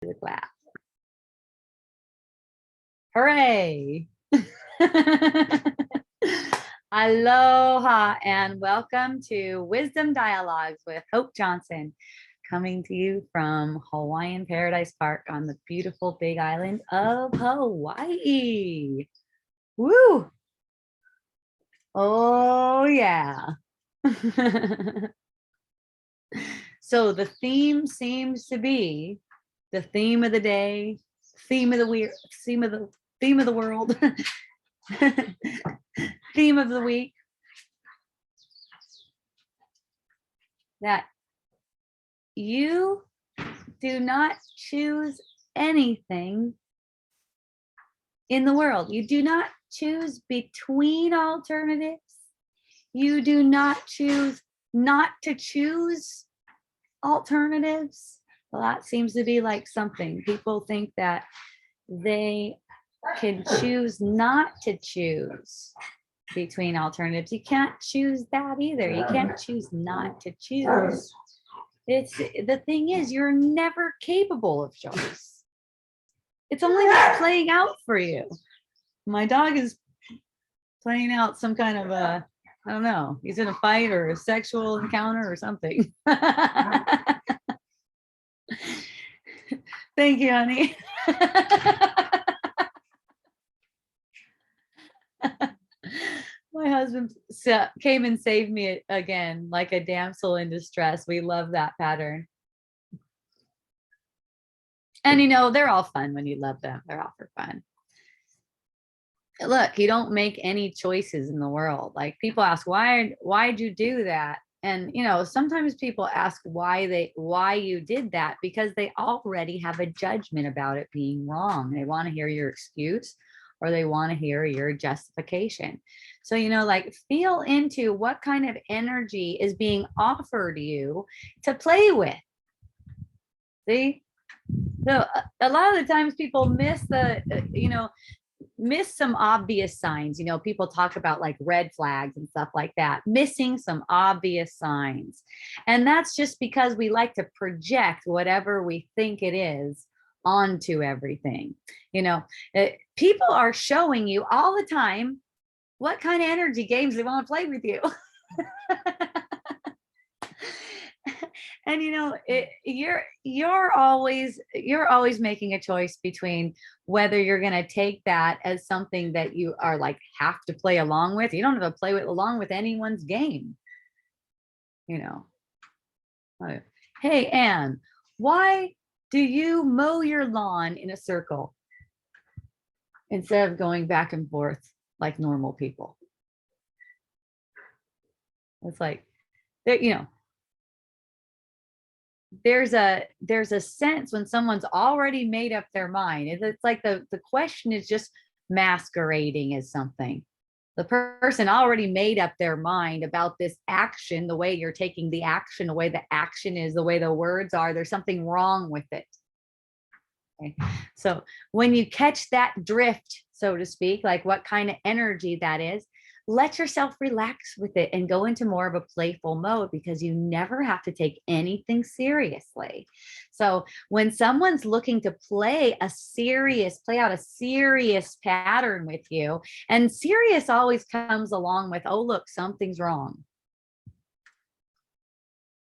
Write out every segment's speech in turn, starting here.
the clap. Hooray. Aloha and welcome to Wisdom Dialogues with Hope Johnson, coming to you from Hawaiian Paradise Park on the beautiful Big Island of Hawaii. Woo! Oh yeah. So the theme seems to be the theme of the day, theme of the week, theme of the world, theme of the week. That you do not choose anything in the world. You do not choose between alternatives. You do not choose not to choose alternatives. Well, that seems to be like something people think that they can choose not to choose between alternatives. You can't choose that either. You can't choose not to choose. It's the thing is, you're never capable of choice. It's only what's playing out for you. My dog is playing out some kind of a, I don't know, he's in a fight or a sexual encounter or something. Thank you, honey. My husband came and saved me again, like a damsel in distress. We love that pattern. And you know, they're all fun when you love them. They're all for fun. Look, you don't make any choices in the world. Like people ask, why'd you do that? And you know, sometimes people ask why you did that because they already have a judgment about it being wrong. They want to hear your excuse or they want to hear your justification. So, you know, like feel into what kind of energy is being offered you to play with. See? So a lot of the times people miss the, miss some obvious signs. You know, people talk about like red flags and stuff like that, missing some obvious signs. And that's just because we like to project whatever we think it is onto everything. You know, people are showing you all the time what kind of energy games they want to play with you. And you know, you're always making a choice between whether you're going to take that as something that you are like have to play along with. You don't have to play along with anyone's game. You know, hey Anne, why do you mow your lawn in a circle instead of going back and forth like normal people? It's like, you know, there's a sense when someone's already made up their mind. It's like the question is just masquerading as something. The person already made up their mind about this action, the way you're taking the action, the way the action is, the way the words are. There's something wrong with it. Okay. So when you catch that drift, so to speak, like what kind of energy that is, let yourself relax with it and go into more of a playful mode because you never have to take anything seriously. So when someone's looking to play out a serious pattern with you, and serious always comes along with, oh, look, something's wrong.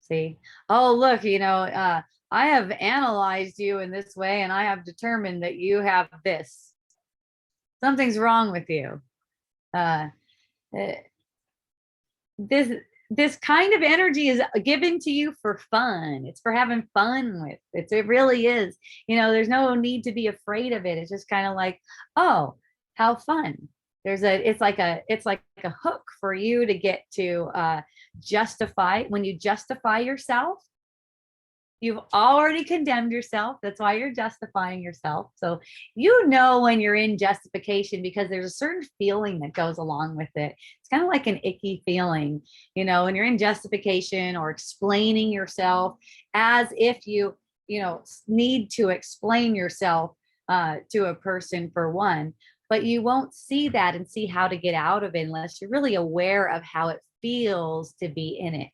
See, oh, look, you know, I have analyzed you in this way and I have determined that you have this. Something's wrong with you. This kind of energy is given to you for fun. It's for having fun with it. It really is. You know, there's no need to be afraid of it. It's just kind of like, oh, how fun. It's like a hook for you to get to justify. When you justify yourself, you've already condemned yourself. That's why you're justifying yourself. So you know when you're in justification because there's a certain feeling that goes along with it. It's kind of like an icky feeling, you know, when you're in justification or explaining yourself as if you need to explain yourself to a person for one, but you won't see that and see how to get out of it unless you're really aware of how it feels to be in it.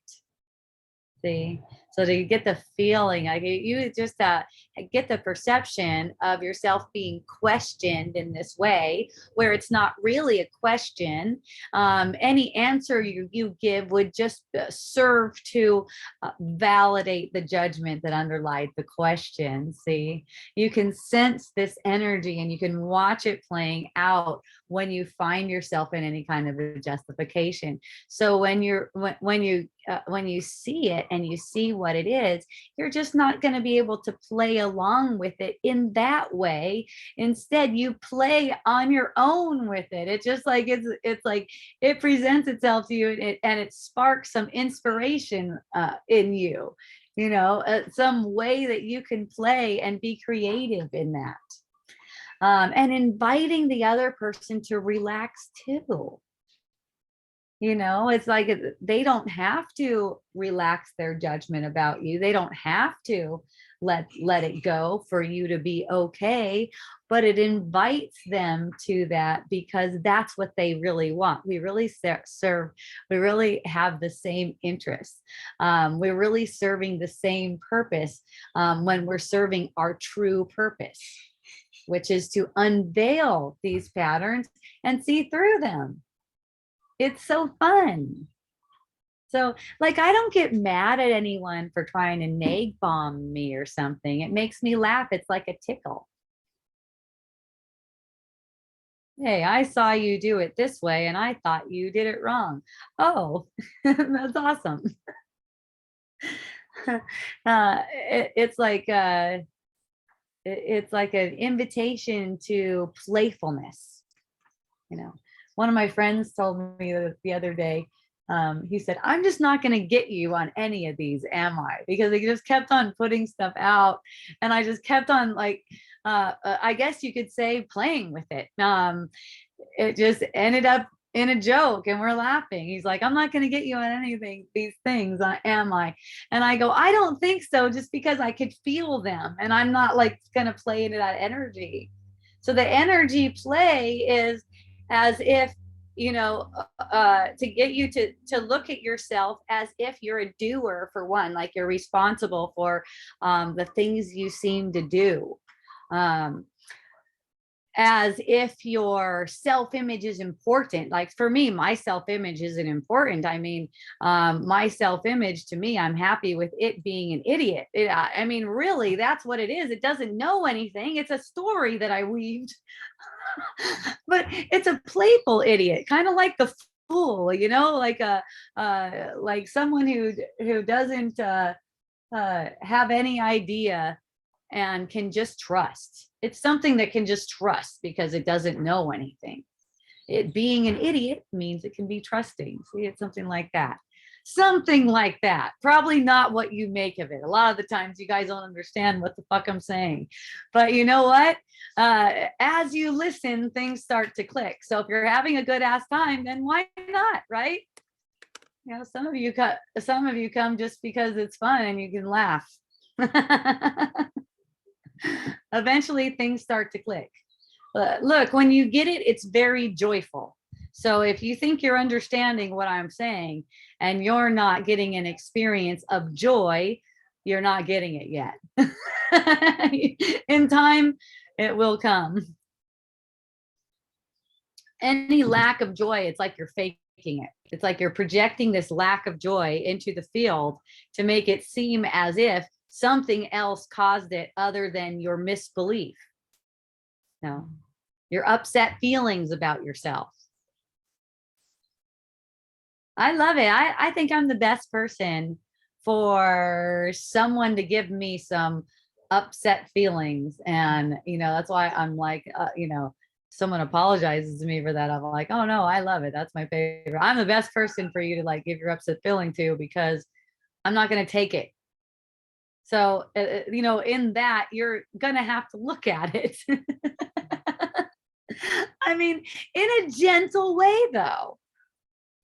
See? So to get the feeling, like you just get the perception of yourself being questioned in this way, where it's not really a question. Any answer you give would just serve to validate the judgment that underlied the question. See, you can sense this energy and you can watch it playing out when you find yourself in any kind of a justification. So when you see it and you see what it is, you're just not going to be able to play along with it in that way. Instead, you play on your own with it. It's just like it's like it presents itself to you, and it sparks some inspiration in you. Some way that you can play and be creative in that. And inviting the other person to relax too. It's like they don't have to relax their judgment about you. They don't have to let it go for you to be okay, but it invites them to that because that's what they really want. We really we really have the same interests. We're really serving the same purpose when we're serving our true purpose, which is to unveil these patterns and see through them. It's so fun. So, like, I don't get mad at anyone for trying to nag bomb me or something. It makes me laugh. It's like a tickle. Hey, I saw you do it this way and I thought you did it wrong. Oh, that's awesome. It's like it's like an invitation to playfulness. One of my friends told me the other day, he said, I'm just not going to get you on any of these, am I? Because they just kept on putting stuff out. And I just kept on like, I guess you could say playing with it. It just ended up in a joke and we're laughing. He's like, I'm not going to get you on anything, these things, am I? And I go, I don't think so, just because I could feel them and I'm not like going to play into that energy. So the energy play is as if, to get you to look at yourself as if you're a doer, for one, like you're responsible for the things you seem to do. As if your self-image is important. Like for me, my self-image isn't important. I mean, my self-image, to me, I'm happy with it being an idiot. I mean, really, that's what it is. It doesn't know anything. It's a story that I weaved. But it's a playful idiot, kind of like the fool, like someone who doesn't have any idea and can just trust. It's something that can just trust because it doesn't know anything. It being an idiot means it can be trusting. See, it's something like that. Something like that. Probably not what you make of it. A lot of the times you guys don't understand what the fuck I'm saying. But you know what? As you listen, things start to click. So if you're having a good ass time, then why not, right? Some of you come just because it's fun and you can laugh. Eventually things start to click. Look, when you get it, it's very joyful. So if you think you're understanding what I'm saying and you're not getting an experience of joy, you're not getting it yet. In time, it will come. Any lack of joy, it's like you're faking it. It's like you're projecting this lack of joy into the field to make it seem as if something else caused it other than your misbelief. No, your upset feelings about yourself. I love it. I think I'm the best person for someone to give me some upset feelings. And, that's why I'm like, someone apologizes to me for that. I'm like, oh no, I love it. That's my favorite. I'm the best person for you to like give your upset feeling to, because I'm not going to take it. So, in that, you're going to have to look at it. I mean, in a gentle way, though.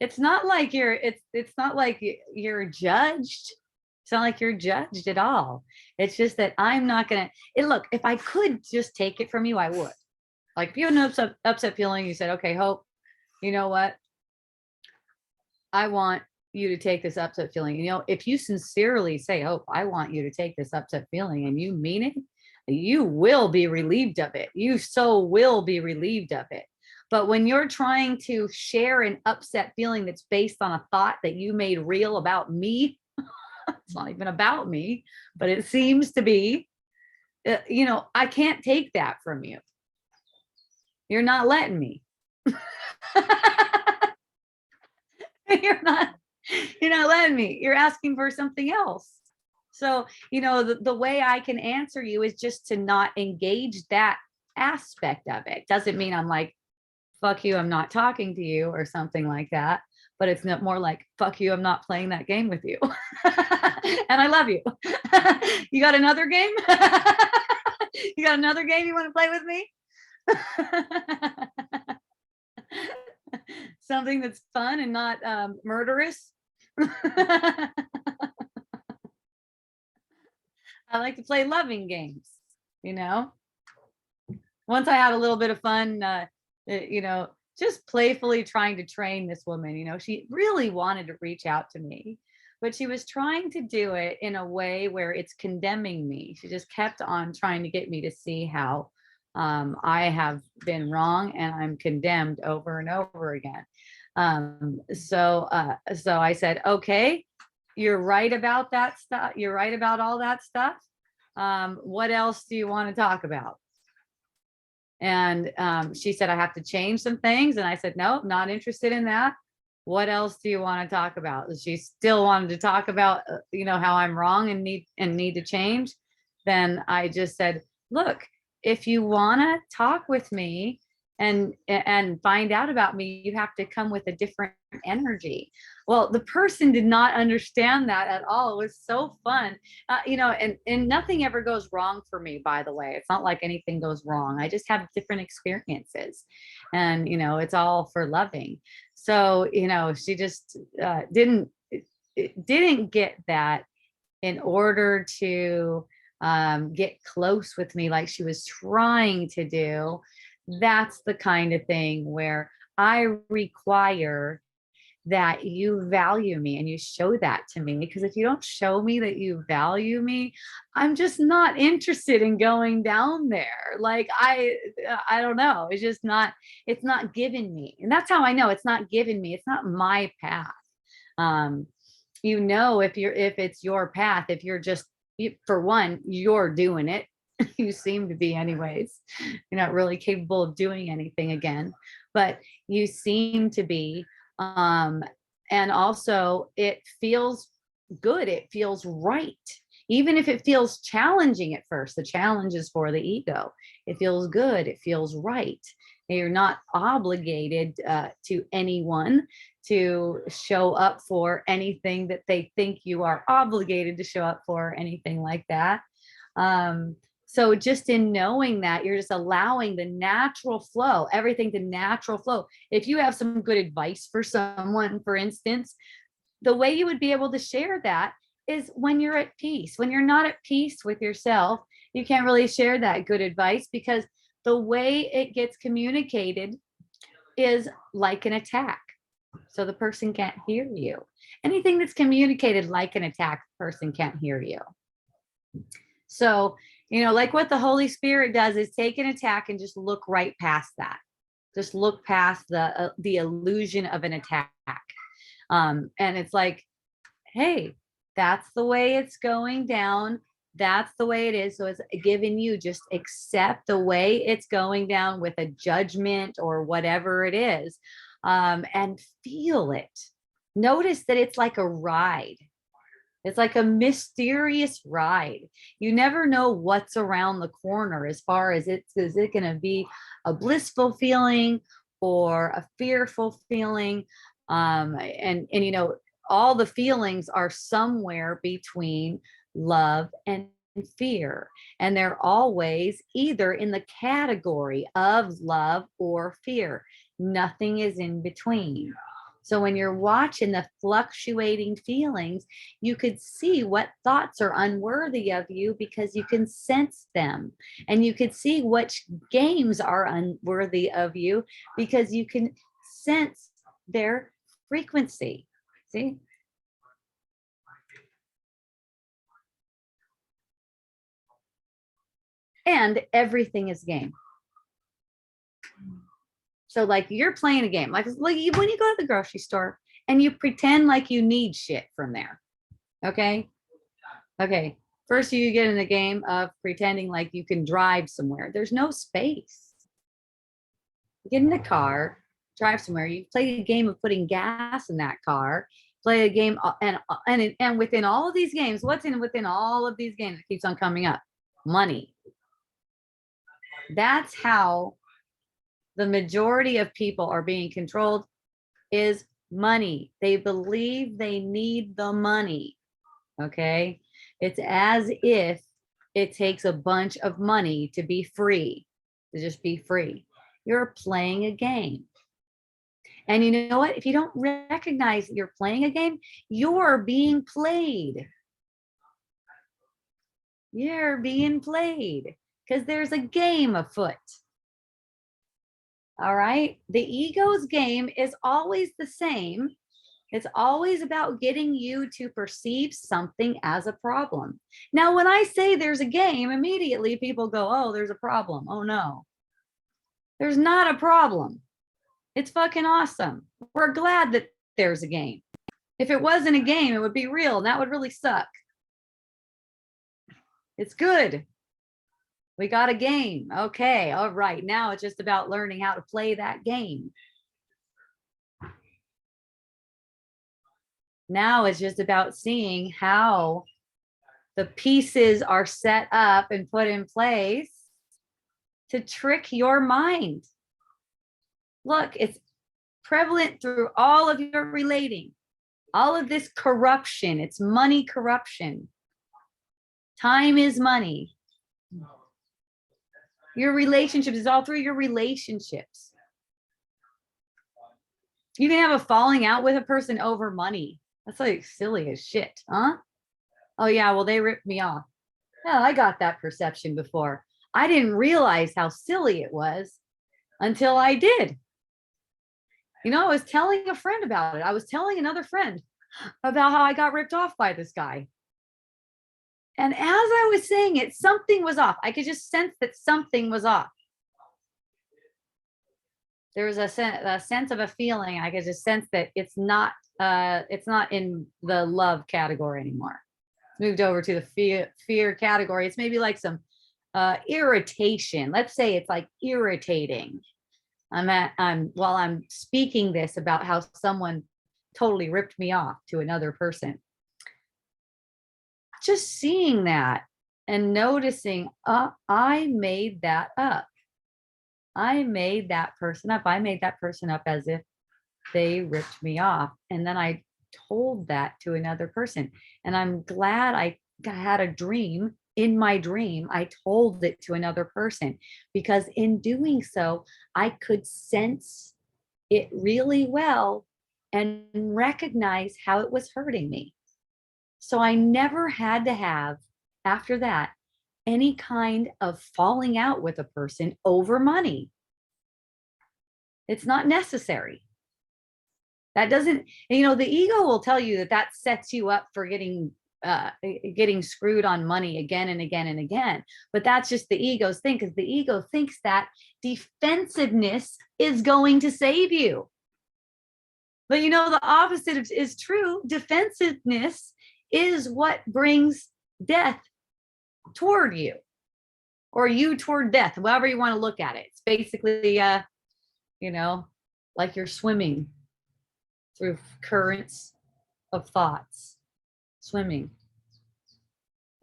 It's not like it's not like you're judged. It's not like you're judged at all. It's just that I'm not going to, look, if I could just take it from you, I would. Like if you had an upset feeling, you said, okay, Hope, you know what? I want you to take this upset feeling. You know, if you sincerely say, oh, I want you to take this upset feeling, and you mean it, you will be relieved of it. You so will be relieved of it. But when you're trying to share an upset feeling that's based on a thought that you made real about me, it's not even about me, but it seems to be, you know, I can't take that from you. You're not letting me. you're not you're not letting me. You're asking for something else. So, you know, the way I can answer you is just to not engage that aspect of it. Doesn't mean I'm like, fuck you, I'm not talking to you or something like that. But it's not more like, fuck you, I'm not playing that game with you. And I love you. You got another game? You got another game you want to play with me? Something that's fun and not murderous. I like to play loving games, you know. Once I had a little bit of fun, you know, just playfully trying to train this woman. You know, she really wanted to reach out to me, but she was trying to do it in a way where it's condemning me. She just kept on trying to get me to see how I have been wrong and I'm condemned over and over again. So I said, okay, you're right about that stuff. You're right about all that stuff. What else do you want to talk about? And she said, I have to change some things. And I said, no, not interested in that. What else do you want to talk about? She still wanted to talk about, you know, how I'm wrong and need to change. Then I just said, look, if you want to talk with me and find out about me, you have to come with a different energy. Well, the person did not understand that at all. It was so fun. You know, and nothing ever goes wrong for me, by the way. It's not like anything goes wrong. I just have different experiences, and, you know, it's all for loving. So, you know, she just didn't get that in order to get close with me like she was trying to do. That's the kind of thing where I require that you value me and you show that to me. Because if you don't show me that you value me, I'm just not interested in going down there. Like I don't know. It's just not, it's not given me. And that's how I know it's not given me. It's not my path. Um, you know, if it's your path, if you're just, for one, you're doing it. You seem to be anyways. You're not really capable of doing anything again, but you seem to be. And also it feels good. It feels right. Even if it feels challenging at first, the challenge is for the ego. It feels good. It feels right. You're not obligated to anyone to show up for anything that they think you are obligated to show up for, or anything like that. So just in knowing that, you're just allowing the natural flow, everything to natural flow. If you have some good advice for someone, for instance, the way you would be able to share that is when you're at peace. When you're not at peace with yourself, you can't really share that good advice, because the way it gets communicated is like an attack. So the person can't hear you. Anything that's communicated like an attack, the person can't hear you. So, you know, like what the Holy Spirit does is take an attack and just look right past that. Just look past the illusion of an attack. And it's like, hey, that's the way it's going down. That's the way it is. So it's giving you, just accept the way it's going down with a judgment or whatever it is, and feel it. Notice that it's like a ride. It's like a mysterious ride. You never know what's around the corner, as far as is it going to be a blissful feeling or a fearful feeling? And you know, all the feelings are somewhere between love and fear. And they're always either in the category of love or fear. Nothing is in between. So when you're watching the fluctuating feelings, you could see what thoughts are unworthy of you, because you can sense them. And you could see which games are unworthy of you, because you can sense their frequency. See? and everything is game. So like you're playing a game, like when you go to the grocery store and you pretend like you need shit from there. Okay. Okay. First, you get in the game of pretending like you can drive somewhere. There's no space. You get in the car, drive somewhere. You play a game of putting gas in that car. Play a game, and within all of these games, what's within all of these games that keeps on coming up? Money. That's how the majority of people are being controlled, is money. They believe they need the money. Okay. It's as if it takes a bunch of money to be free, to just be free. You're playing a game. And you know what? If you don't recognize that you're playing a game, you're being played. You're being played because there's a game afoot. All right. The ego's game is always the same. It's always about getting you to perceive something as a problem. Now, when I say there's a game, immediately people go, oh, there's a problem. Oh, no. There's not a problem. It's fucking awesome. We're glad that there's a game. If it wasn't a game, it would be real, and that would really suck. It's good. We got a game. Okay. All right. Now it's just about learning how to play that game. Now it's just about seeing how the pieces are set up and put in place to trick your mind. Look, it's prevalent through all of your relating, all of this corruption. It's money corruption. Time is money. Your relationships is all through your relationships. You can have a falling out with a person over money. That's like silly as shit, huh? Oh yeah, well, they ripped me off. Yeah, I got that perception before. I didn't realize how silly it was until I did. You know, I was telling a friend about it. I was telling another friend about how I got ripped off by this guy. And as I was saying it, something was off. I could just sense that something was off. There was a sense of a feeling. I could just sense that it's not in the love category anymore. It's moved over to the fear category. It's maybe like some irritation. Let's say it's like irritating. While I'm speaking this about how someone totally ripped me off to another person. Just seeing that and noticing, I made that up. I made that person up. I made that person up as if they ripped me off. And then I told that to another person. And I'm glad I had a dream. In my dream, I told it to another person, because in doing so, I could sense it really well and recognize how it was hurting me. So I never had to have, after that, any kind of falling out with a person over money. It's not necessary. That doesn't, you know, the ego will tell you that sets you up for getting screwed on money again and again and again. But that's just the ego's thing, because the ego thinks that defensiveness is going to save you. But you know, the opposite is true. Defensiveness is what brings death toward you, or you toward death, however you want to look at it. It's basically, you know, like you're swimming through currents of thoughts, swimming.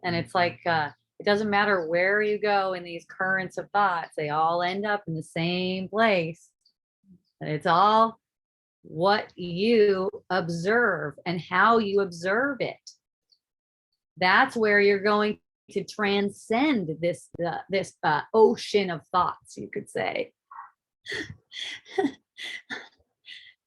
And it's like, it doesn't matter where you go in these currents of thoughts, they all end up in the same place. And it's all what you observe and how you observe it. That's where you're going to transcend this ocean of thoughts, you could say.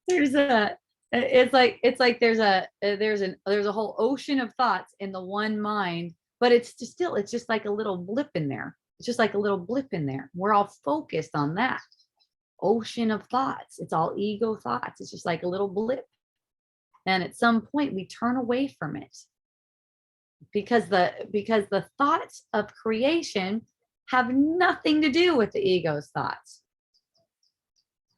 There's a there's a whole ocean of thoughts in the one mind, but it's just like a little blip in there. It's just like a little blip in there. We're all focused on that ocean of thoughts. It's all ego thoughts. It's just like a little blip. And at some point we turn away from it, because the thoughts of creation have nothing to do with the ego's thoughts.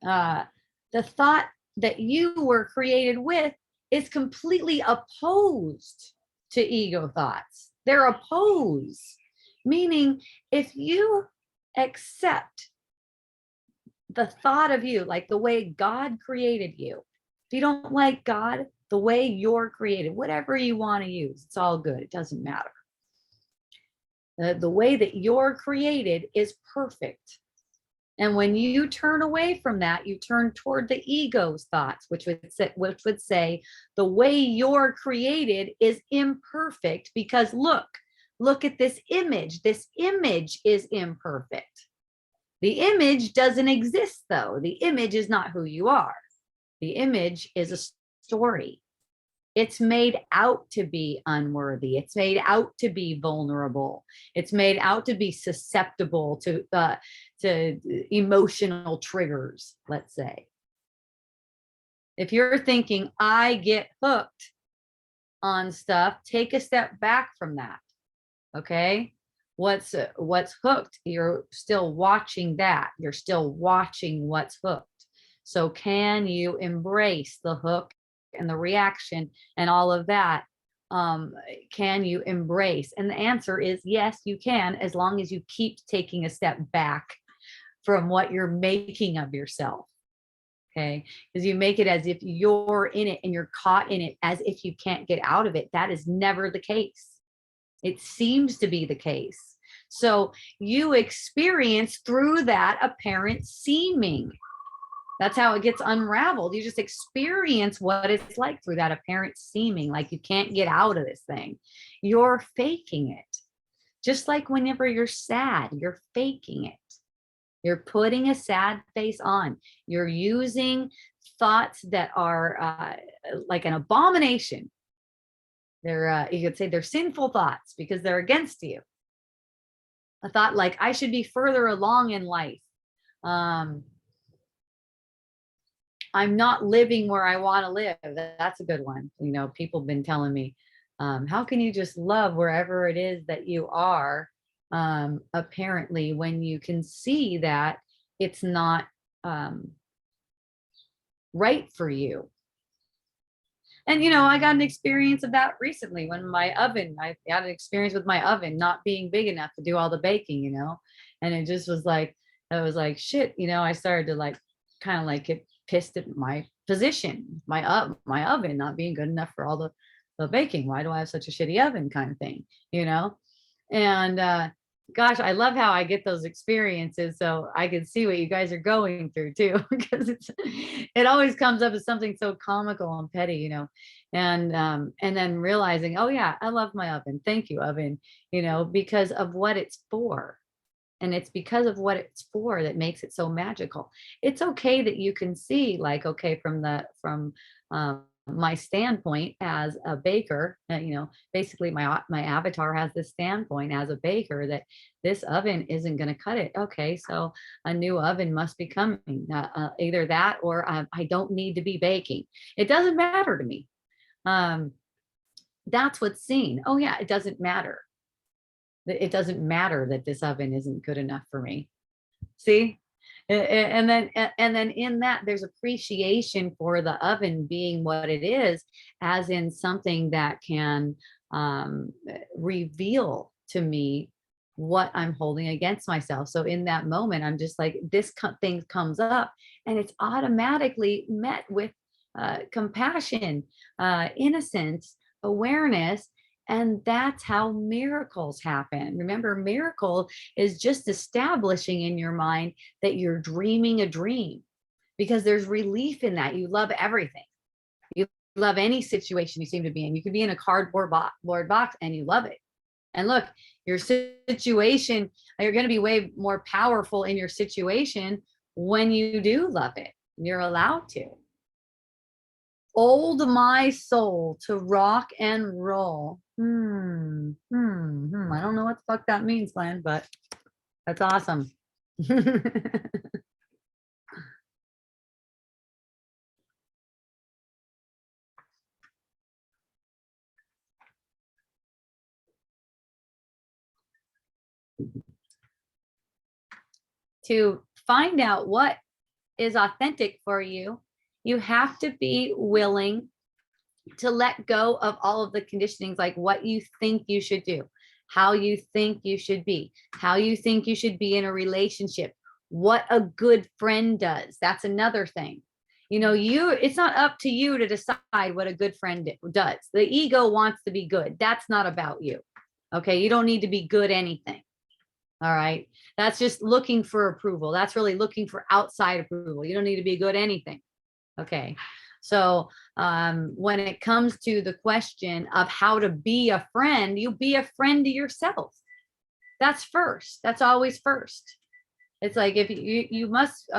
The thought that you were created with is completely opposed to ego thoughts. They're opposed, meaning if you accept the thought of you, like the way God created you, if you don't like God, the way you're created, whatever you want to use, it's all good. It doesn't matter. The way that you're created is perfect. And when you turn away from that, you turn toward the ego's thoughts, which would say the way you're created is imperfect because look at this image. This image is imperfect. The image doesn't exist though. The image is not who you are. The image is a story. It's made out to be unworthy. It's made out to be vulnerable. It's made out to be susceptible to emotional triggers, let's say. If you're thinking, I get hooked on stuff, take a step back from that. Okay? What's hooked? You're still watching that. You're still watching what's hooked. So can you embrace the hook and the reaction and all of that? Can you embrace? And the answer is yes, you can, as long as you keep taking a step back from what you're making of yourself. Okay, because you make it as if you're in it and you're caught in it, as if you can't get out of it. That is never the case. It seems to be the case. So you experience through that apparent seeming. That's how it gets unraveled. You just experience what it's like through that apparent seeming, like you can't get out of this thing. You're faking it. Just like whenever you're sad, you're faking it. You're putting a sad face on. You're using thoughts that are like an abomination. They're, you could say they're sinful thoughts because they're against you. A thought like, I should be further along in life. I'm not living where I want to live. That's a good one. You know, people have been telling me, how can you just love wherever it is that you are? Apparently, when you can see that it's not right for you. And, you know, I got an experience of that recently when I had an experience with my oven not being big enough to do all the baking, you know, and it just was like, I was like, shit, you know, I started to like, kind of like get pissed at my position, my oven not being good enough for all the baking. Why do I have such a shitty oven kind of thing, you know? And, gosh, I love how I get those experiences so I can see what you guys are going through too, because it always comes up as something so comical and petty, you know, and then realizing, oh yeah, I love my oven. Thank you, oven, you know, because of what it's for. And it's because of what it's for that makes it so magical. It's okay that you can see, like, okay, from my standpoint as a baker, you know, basically my avatar has this standpoint as a baker that this oven isn't going to cut it. Okay, so a new oven must be coming. Either that or I don't need to be baking. It doesn't matter to me. That's what's seen. Oh yeah, it doesn't matter. It doesn't matter that this oven isn't good enough for me. See? And then in that there's appreciation for the oven being what it is, as in something that can reveal to me what I'm holding against myself. So in that moment, I'm just like, this thing comes up and it's automatically met with compassion, innocence, awareness. And that's how miracles happen. Remember, miracle is just establishing in your mind that you're dreaming a dream, because there's relief in that. You love everything. You love any situation you seem to be in. You could be in a cardboard box and you love it. And look, your situation, you're going to be way more powerful in your situation when you do love it. You're allowed to. Old my soul to rock and roll. I don't know what the fuck that means, Glenn, but that's awesome. to find out what is authentic for you, you have to be willing to let go of all of the conditionings, like what you think you should do, how you think you should be, how you think you should be in a relationship, what a good friend does. That's another thing. It's not up to you to decide what a good friend does. The ego wants to be good. That's not about you. Okay. You don't need to be good anything. All right. That's just looking for approval. That's really looking for outside approval. You don't need to be good anything. Okay. So when it comes to the question of how to be a friend, you be a friend to yourself. That's first. That's always first. It's like if you must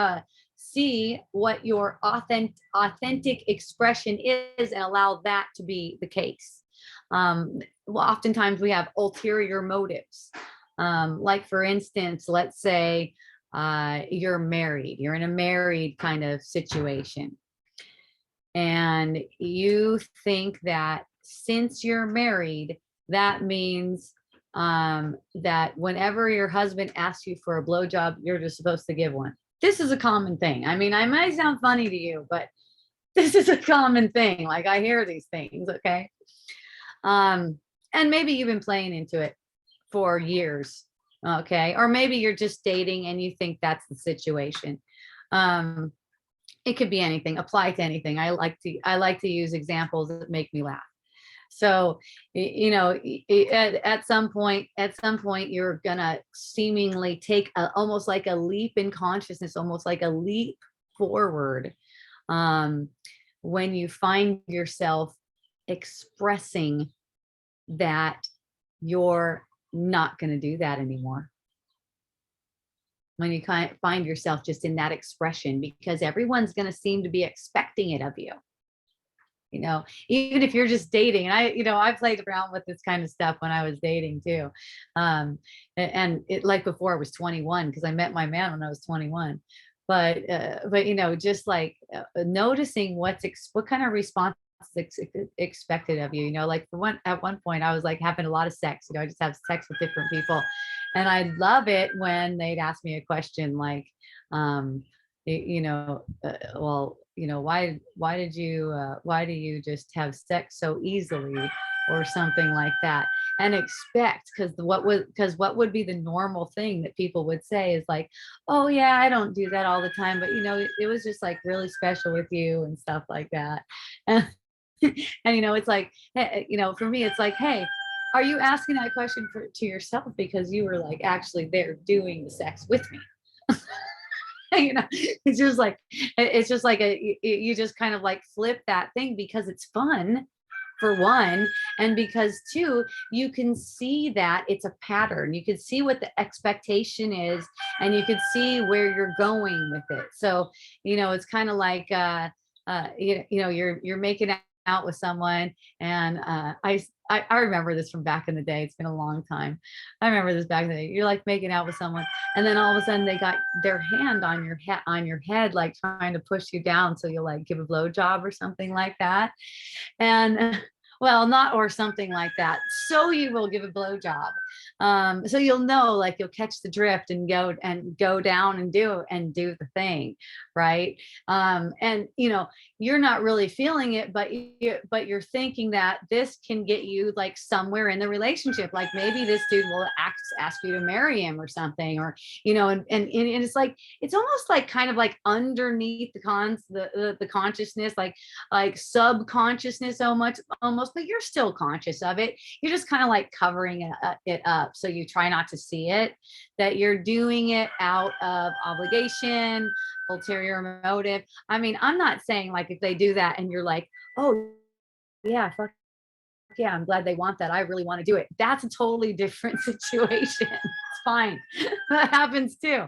see what your authentic expression is and allow that to be the case. Well, oftentimes we have ulterior motives. Like for instance, let's say you're married, you're in a married kind of situation. And you think that since you're married, that means that whenever your husband asks you for a blowjob, you're just supposed to give one. This is a common thing. I mean, I might sound funny to you, but this is a common thing. Like I hear these things, okay? And maybe you've been playing into it for years, okay? Or maybe you're just dating and you think that's the situation. It could be anything, apply to anything. I like to use examples that make me laugh. So, at some point, you're gonna seemingly take almost like a leap in consciousness, almost like a leap forward, when you find yourself expressing that you're not going to do that anymore. When you kind of find yourself just in that expression, because everyone's going to seem to be expecting it of you. Even if you're just dating, and I played around with this kind of stuff when I was dating too. And it, like before I was 21, because I met my man when I was 21. But just like noticing what kind of response is expected of you. Like at one point I was like having a lot of sex. I just have sex with different people, and I love it when they'd ask me a question like, well, why do you just have sex so easily, or something like that, and expect, because what would be the normal thing that people would say is like, oh yeah, I don't do that all the time, but it was just like really special with you and stuff like that. And it's like, for me it's like, hey, are you asking that question to yourself because you were like actually there doing the sex with me? It's just like you just kind of like flip that thing, because it's fun for one, and because two, you can see that it's a pattern. You can see what the expectation is, and you can see where you're going with it. So it's kind of like you're making out with someone, and I remember this from back in the day. It's been a long time. I remember this back in the day. You're like making out with someone, and then all of a sudden they got their hand on your head, like trying to push you down so you'll like give a blowjob or something like that. And well, not or something like that. So you will give a blowjob. So you'll know, like you'll catch the drift and go down and do the thing, right? And you're not really feeling it, but you're thinking that this can get you like somewhere in the relationship. Like maybe this dude will ask you to marry him or something, or and it's like, it's almost like kind of like underneath the consciousness, like subconsciousness almost, but you're still conscious of it. You're just kind of like covering it up, so you try not to see it, that you're doing it out of obligation, ulterior motive. I mean, I'm not saying like if they do that and you're like, oh yeah, fuck yeah, I'm glad they want that, I really want to do it. That's a totally different situation. It's fine. That happens too.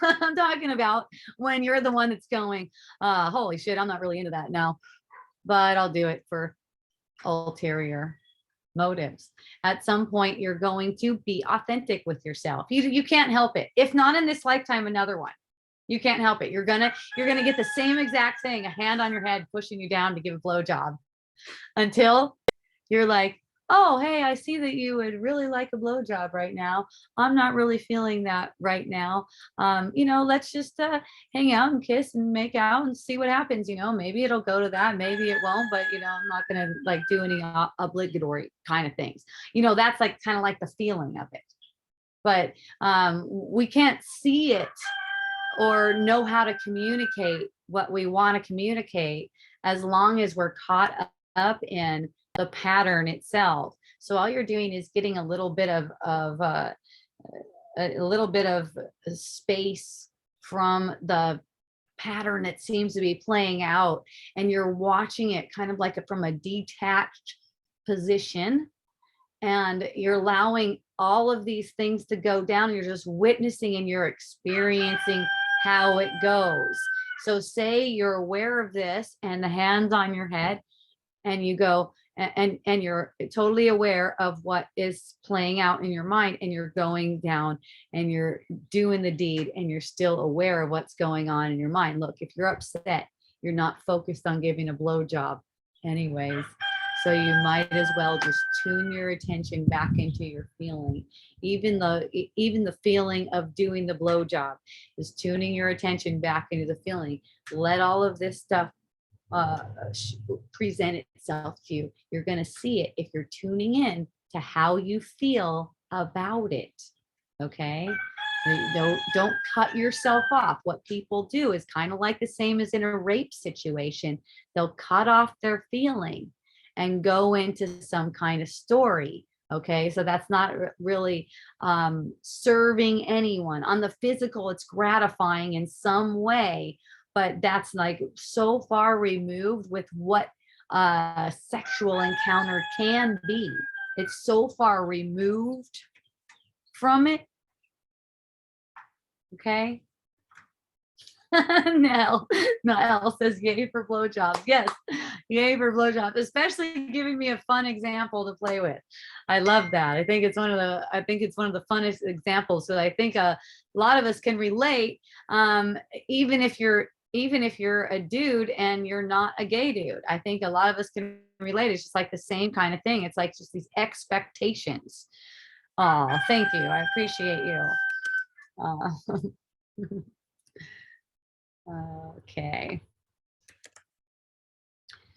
I'm talking about when you're the one that's going, holy shit, I'm not really into that now, but I'll do it for ulterior motives. At some point you're going to be authentic with yourself. You can't help it. If not in this lifetime, another one. You can't help it. You're gonna get the same exact thing, a hand on your head pushing you down to give a blowjob, until you're like, oh, hey, I see that you would really like a blowjob right now. I'm not really feeling that right now. Let's just hang out and kiss and make out and see what happens. Maybe it'll go to that, maybe it won't, but I'm not gonna like do any obligatory kind of things. That's like kind of like the feeling of it. But we can't see it or know how to communicate what we want to communicate as long as we're caught up in the pattern itself. So all you're doing is getting a little bit of a little bit of space from the pattern that seems to be playing out, and you're watching it kind of like from a detached position, and you're allowing all of these things to go down. You're just witnessing and you're experiencing how it goes. So say you're aware of this and the hands on your head, and you go and you're totally aware of what is playing out in your mind, and you're going down and you're doing the deed, and you're still aware of what's going on in your mind. Look, if you're upset, you're not focused on giving a blowjob anyways. So you might as well just tune your attention back into your feeling. Even the feeling of doing the blowjob is tuning your attention back into the feeling. Let all of this stuff uh, present itself to you. You're going to see it if you're tuning in to how you feel about it. Okay. Don't cut yourself off. What people do is kind of like the same as in a rape situation. They'll cut off their feeling and go into some kind of story. Okay, so that's not really serving anyone. On the physical, it's gratifying in some way, but that's like so far removed with what a sexual encounter can be. It's so far removed from it. Okay. No, Nell says yay for blowjobs. Yes, yay for blowjobs, especially giving me a fun example to play with. I love that. I think it's one of the funnest examples. So I think a lot of us can relate, even if you're a dude and you're not a gay dude. I think a lot of us can relate. It's just like the same kind of thing. It's like just these expectations. Oh, thank you. I appreciate you. Okay.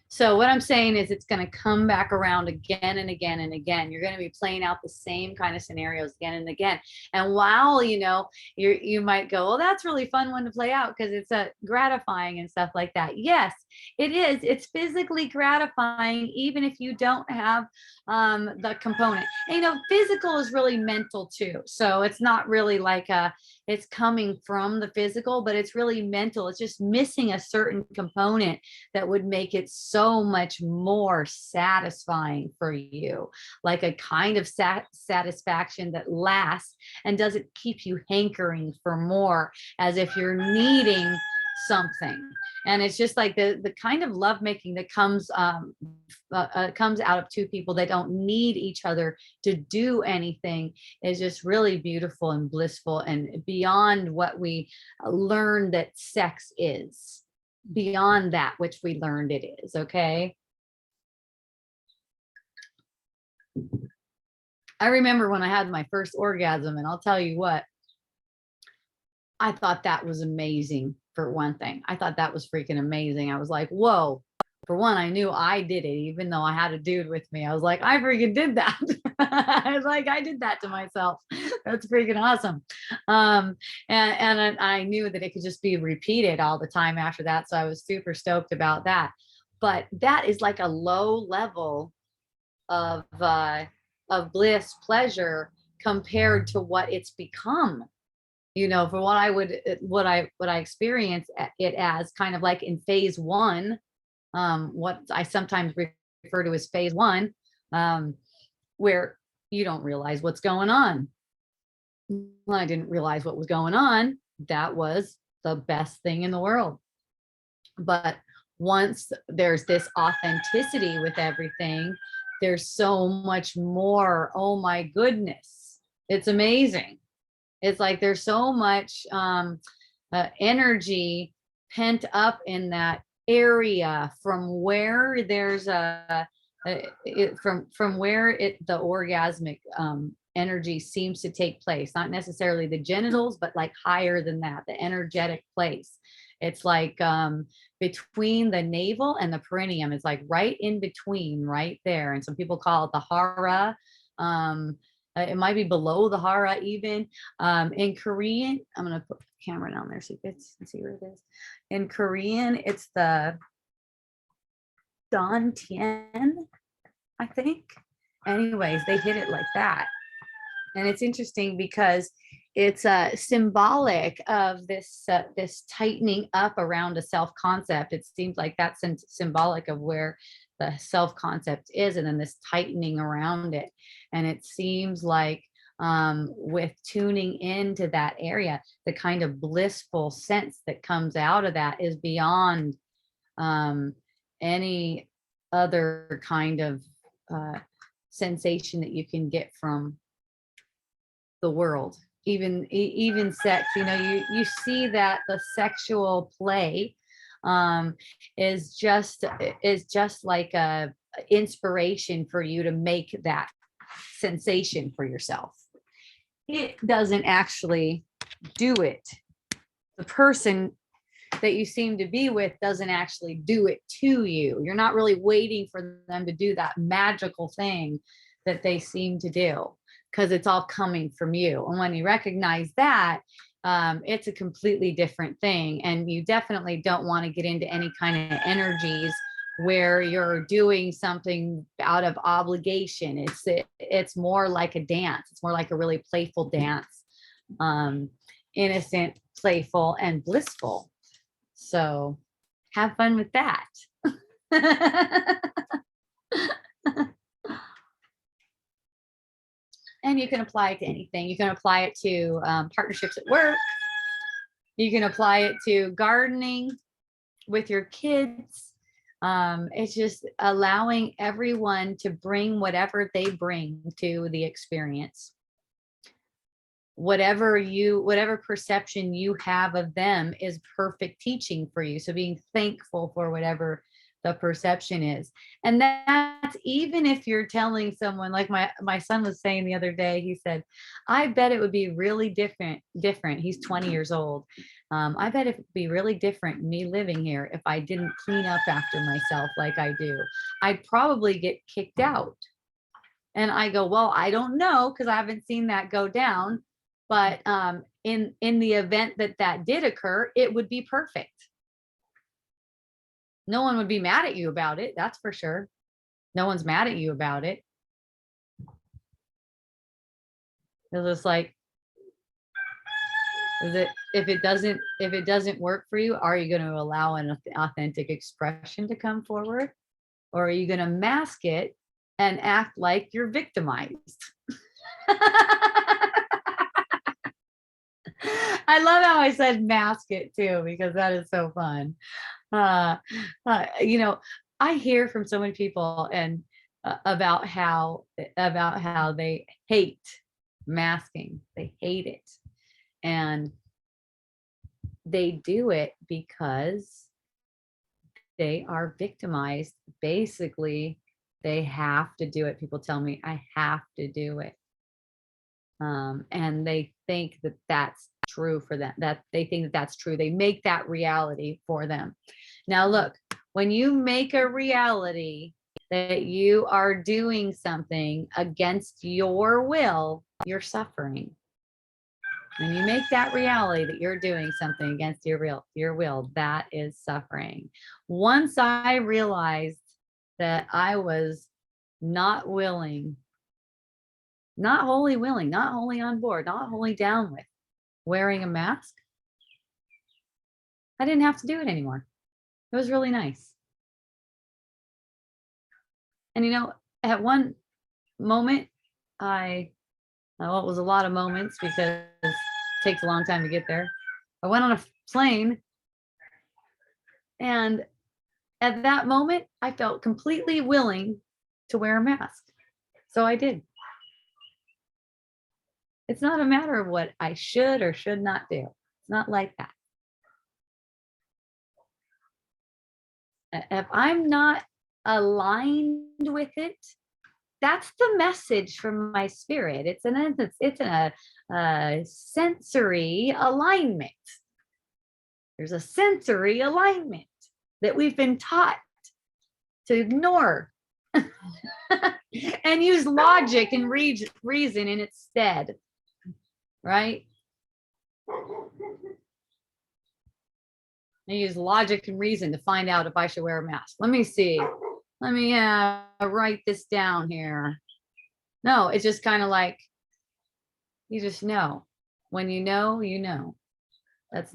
So what I'm saying is it's going to come back around again and again and again. You're going to be playing out the same kind of scenarios again and again. And while, you might go, well, that's really fun one to play out because it's gratifying and stuff like that. Yes, it is. It's physically gratifying, even if you don't have the component. And, physical is really mental too. So it's not really like it's coming from the physical, but it's really mental. It's just missing a certain component that would make it so much more satisfying for you, like a kind of satisfaction that lasts and doesn't keep you hankering for more, as if you're needing something. And it's just like the kind of lovemaking that comes out of two people that don't need each other to do anything is just really beautiful and blissful and beyond what we learned that sex is, beyond that which we learned it is. Okay. I remember when I had my first orgasm, and I'll tell you what, I thought that was amazing. For one thing, I thought that was freaking amazing. I was like, whoa. For one, I knew I did it, even though I had a dude with me. I was like, I freaking did that. I was like, I did that to myself. That's freaking awesome. And I knew that it could just be repeated all the time after that. So I was super stoked about that. But that is like a low level of bliss, pleasure compared to what it's become. For what I experience it as, kind of like in phase one, what I sometimes refer to as phase one, where you don't realize what's going on. Well, I didn't realize what was going on. That was the best thing in the world. But once there's this authenticity with everything, there's so much more. Oh my goodness. It's amazing. It's like there's so much energy pent up in that area from where there's from where the orgasmic energy seems to take place, not necessarily the genitals, but like higher than that, the energetic place. It's like between the navel and the perineum. It's like right in between, right there. And some people call it the hara. It might be below the hara even. In Korean, I'm gonna put the camera down there so you can see where it is. In Korean, it's the Dan Tien, I think. Anyways, they hit it like that. And it's interesting because it's symbolic of this this tightening up around a self-concept. It seems like that's symbolic of where the self-concept is, and then this tightening around it. And it seems like with tuning into that area, the kind of blissful sense that comes out of that is beyond any other kind of sensation that you can get from the world. Even sex, you know, you see that the sexual play is just like a inspiration for you to make that sensation for yourself. It doesn't actually do it. The person that you seem to be with doesn't actually do it to you. You're not really waiting for them to do that magical thing that they seem to do, because it's all coming from you. And when you recognize that, it's a completely different thing. And you definitely don't want to get into any kind of energies where you're doing something out of obligation. It's more like a dance. It's more like a really playful dance, innocent, playful, and blissful. So have fun with that. And you can apply it to anything. You can apply it to partnerships at work. You can apply it to gardening with your kids. It's just allowing everyone to bring whatever they bring to the experience. Whatever perception you have of them is perfect teaching for you. So being thankful for whatever the perception is. And that's even if you're telling someone, like my son was saying the other day, he said, I bet it would be really different. He's 20 years old. I bet it would be really different me living here if I didn't clean up after myself like I do. I'd probably get kicked out. And I go, well, I don't know, because I haven't seen that go down. But in the event that did occur, it would be perfect. No one would be mad at you about it. That's for sure. No one's mad at you about it. It's just like, if it doesn't work for you, are you going to allow an authentic expression to come forward? Or are you going to mask it and act like you're victimized? I love how I said mask it too, because that is so fun. You know, I hear from so many people and about how they hate masking. They hate it. And they do it because they are victimized. Basically, they have to do it. People tell me, I have to do it. And they think that that's true for them, that they think that that's true. They make that reality for them. Now, look, when you make a reality that you are doing something against your will, you're suffering. When you make that reality that you're doing something against your will, that is suffering. Once I realized that I was not willing, not wholly willing, not wholly on board, not wholly down with wearing a mask, I didn't have to do it anymore. It was really nice. And you know, at one moment, well, it was a lot of moments because it takes a long time to get there. I went on a plane, and at that moment, I felt completely willing to wear a mask. So I did. It's not a matter of what I should or should not do. It's not like that. If I'm not aligned with it, that's the message from my spirit. It's a sensory alignment. There's a sensory alignment that we've been taught to ignore and use logic and reason in its stead, right? I use logic and reason to find out if I should wear a mask. Let me see. Let me write this down here. No, it's just kind of like, you just know. When you know, you know. That's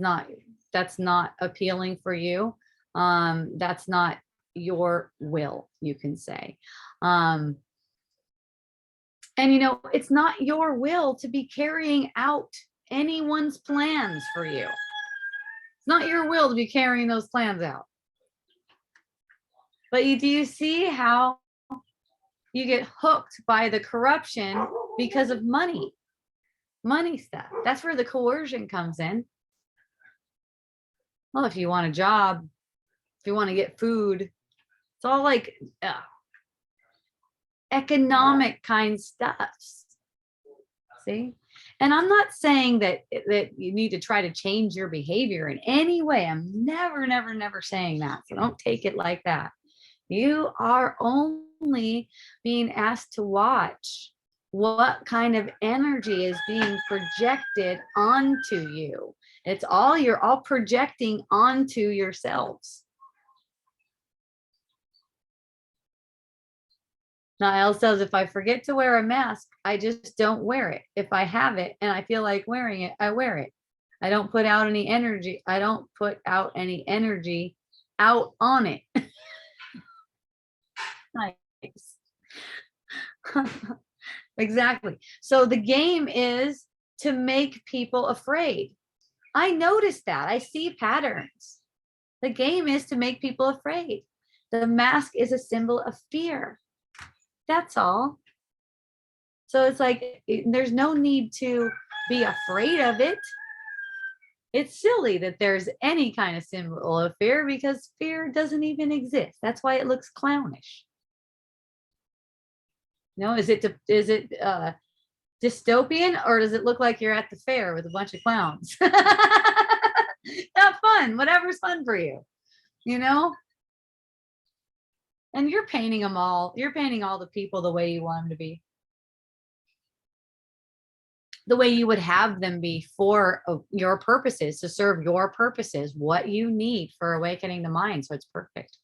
not appealing for you. That's not your will, you can say. And it's not your will to be carrying out anyone's plans for you. It's not your will to be carrying those plans out. But do you see how you get hooked by the corruption because of money stuff? That's where the coercion comes in. Well, if you want a job, if you want to get food, it's all like economic kind stuff. See? And I'm not saying that you need to try to change your behavior in any way. I'm never saying that. So don't take it like that. You are only being asked to watch what kind of energy is being projected onto you. You're all projecting onto yourselves. Niall says, if I forget to wear a mask, I just don't wear it. If I have it and I feel like wearing it, I wear it. I don't put out any energy. I don't put out any energy out on it. Nice. Exactly. So the game is to make people afraid. I noticed that. I see patterns. The game is to make people afraid. The mask is a symbol of fear. That's all. So it's like, there's no need to be afraid of it. It's silly that there's any kind of symbol of fear, because fear doesn't even exist. That's why it looks clownish. Is it dystopian, or does it look like you're at the fair with a bunch of clowns? Have fun, whatever's fun for you, And you're painting them all. You're painting all the people the way you want them to be. The way you would have them be for your purposes, to serve your purposes, what you need for awakening the mind. So it's perfect.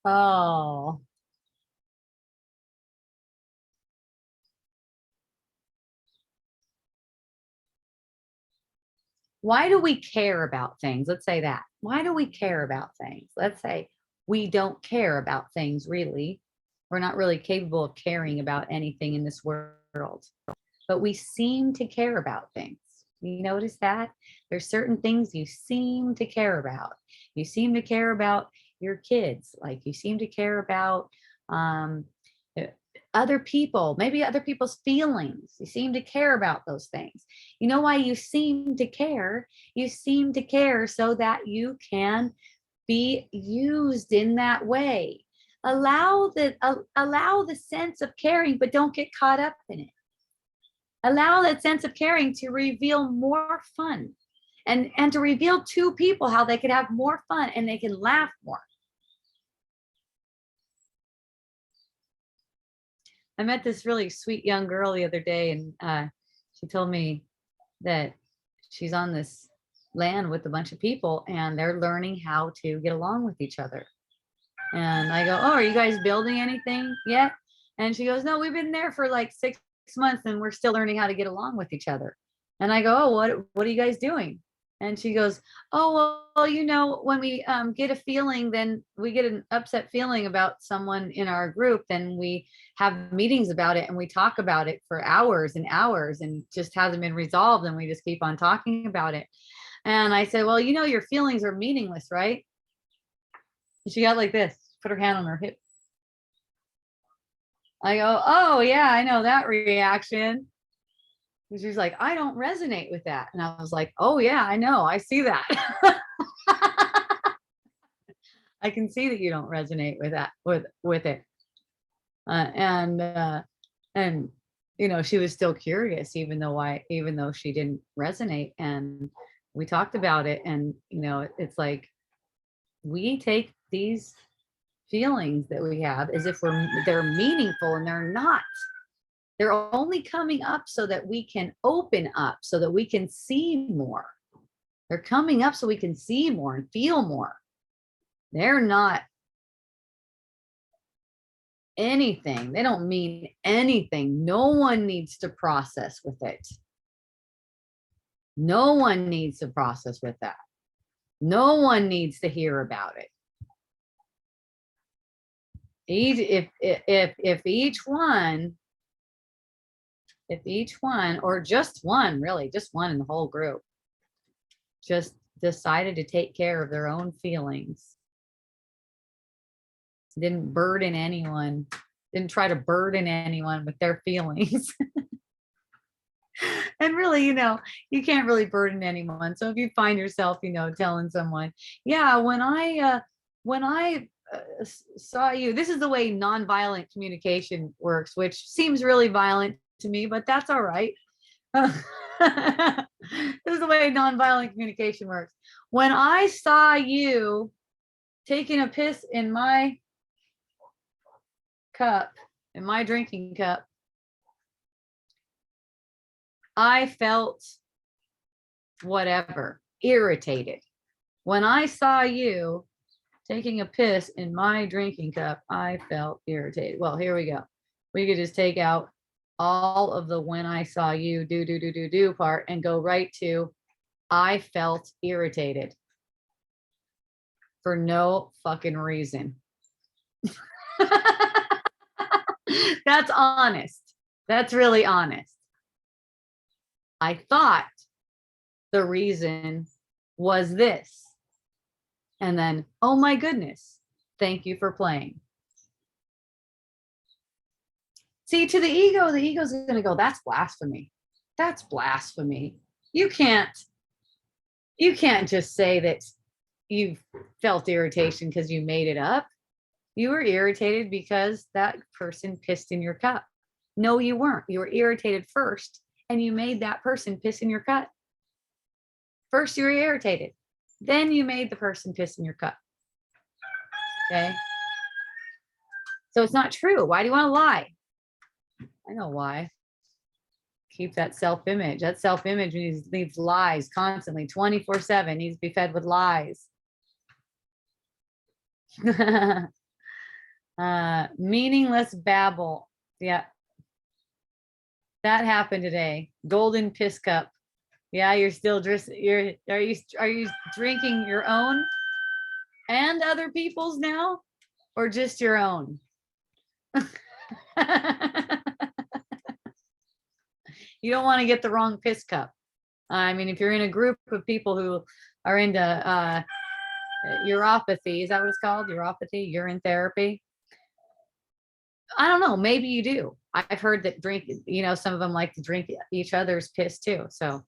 Oh. Why do we care about things? Let's say that. Why do we care about things? Let's say we don't care about things, really. We're not really capable of caring about anything in this world, but we seem to care about things. You notice that? There's certain things you seem to care about. You seem to care about your kids, like you seem to care about other people, maybe other people's feelings. You seem to care about those things. You know why you seem to care? You seem to care so that you can be used in that way. Allow the sense of caring, but don't get caught up in it. Allow that sense of caring to reveal more fun, and to reveal to people how they could have more fun and they can laugh more. I met this really sweet young girl the other day, and she told me that she's on this land with a bunch of people and they're learning how to get along with each other. And I go, oh, are you guys building anything yet? And she goes, no, we've been there for like 6 months and we're still learning how to get along with each other. And I go, oh, what are you guys doing? And she goes, oh, well, when we get a feeling, then we get an upset feeling about someone in our group, then we have meetings about it and we talk about it for hours and hours, and just hasn't been resolved, and we just keep on talking about it. And I said, well, your feelings are meaningless, right? And she got like this, put her hand on her hip. I go, oh yeah, I know that reaction. And she's like, I don't resonate with that. And I was like, oh yeah, I know, I see that. I can see that you don't resonate with that, with it. And you know, she was still curious, even though she didn't resonate. And we talked about it, and you know, it's like we take these feelings that we have as if they're meaningful, and they're not. They're only coming up so that we can open up, so that we can see more. They're coming up so we can see more and feel more. They're not anything. They don't mean anything. No one needs to process with it. No one needs to process with that. No one needs to hear about it. If each one, or just one, really, just one in the whole group, just decided to take care of their own feelings, didn't burden anyone, didn't try to burden anyone with their feelings. And really, you know, you can't really burden anyone. So if you find yourself, you know, telling someone, yeah, when I saw you, this is the way nonviolent communication works, which seems really violent to me, but that's all right. This is the way nonviolent communication works. When I saw you taking a piss in my cup, in my drinking cup, I felt whatever, irritated. When I saw you taking a piss in my drinking cup, I felt irritated. Well, here we go. We could just take out all of the when I saw you do part and go right to I felt irritated for no fucking reason. That's honest. That's really honest. I thought the reason was this. And then, oh my goodness, thank you for playing. See, to the ego's going to go, that's blasphemy. That's blasphemy. You can't just say that you felt irritation because you made it up. You were irritated because that person pissed in your cup. No, you weren't. You were irritated first, and you made that person piss in your cup. First, you were irritated. Then you made the person piss in your cup. Okay? So it's not true. Why do you want to lie? I know why. Keep that self-image. That self-image needs lies constantly, 24/7, needs to be fed with lies. Meaningless babble. Yeah. That happened today. Golden piss cup. Yeah, you're still are you drinking your own and other people's now, or just your own? You don't want to get the wrong piss cup. I mean, if you're in a group of people who are into uropathy, is that what it's called? Uropathy, urine therapy. I don't know. Maybe you do. I've heard that you know, some of them like to drink each other's piss too. So.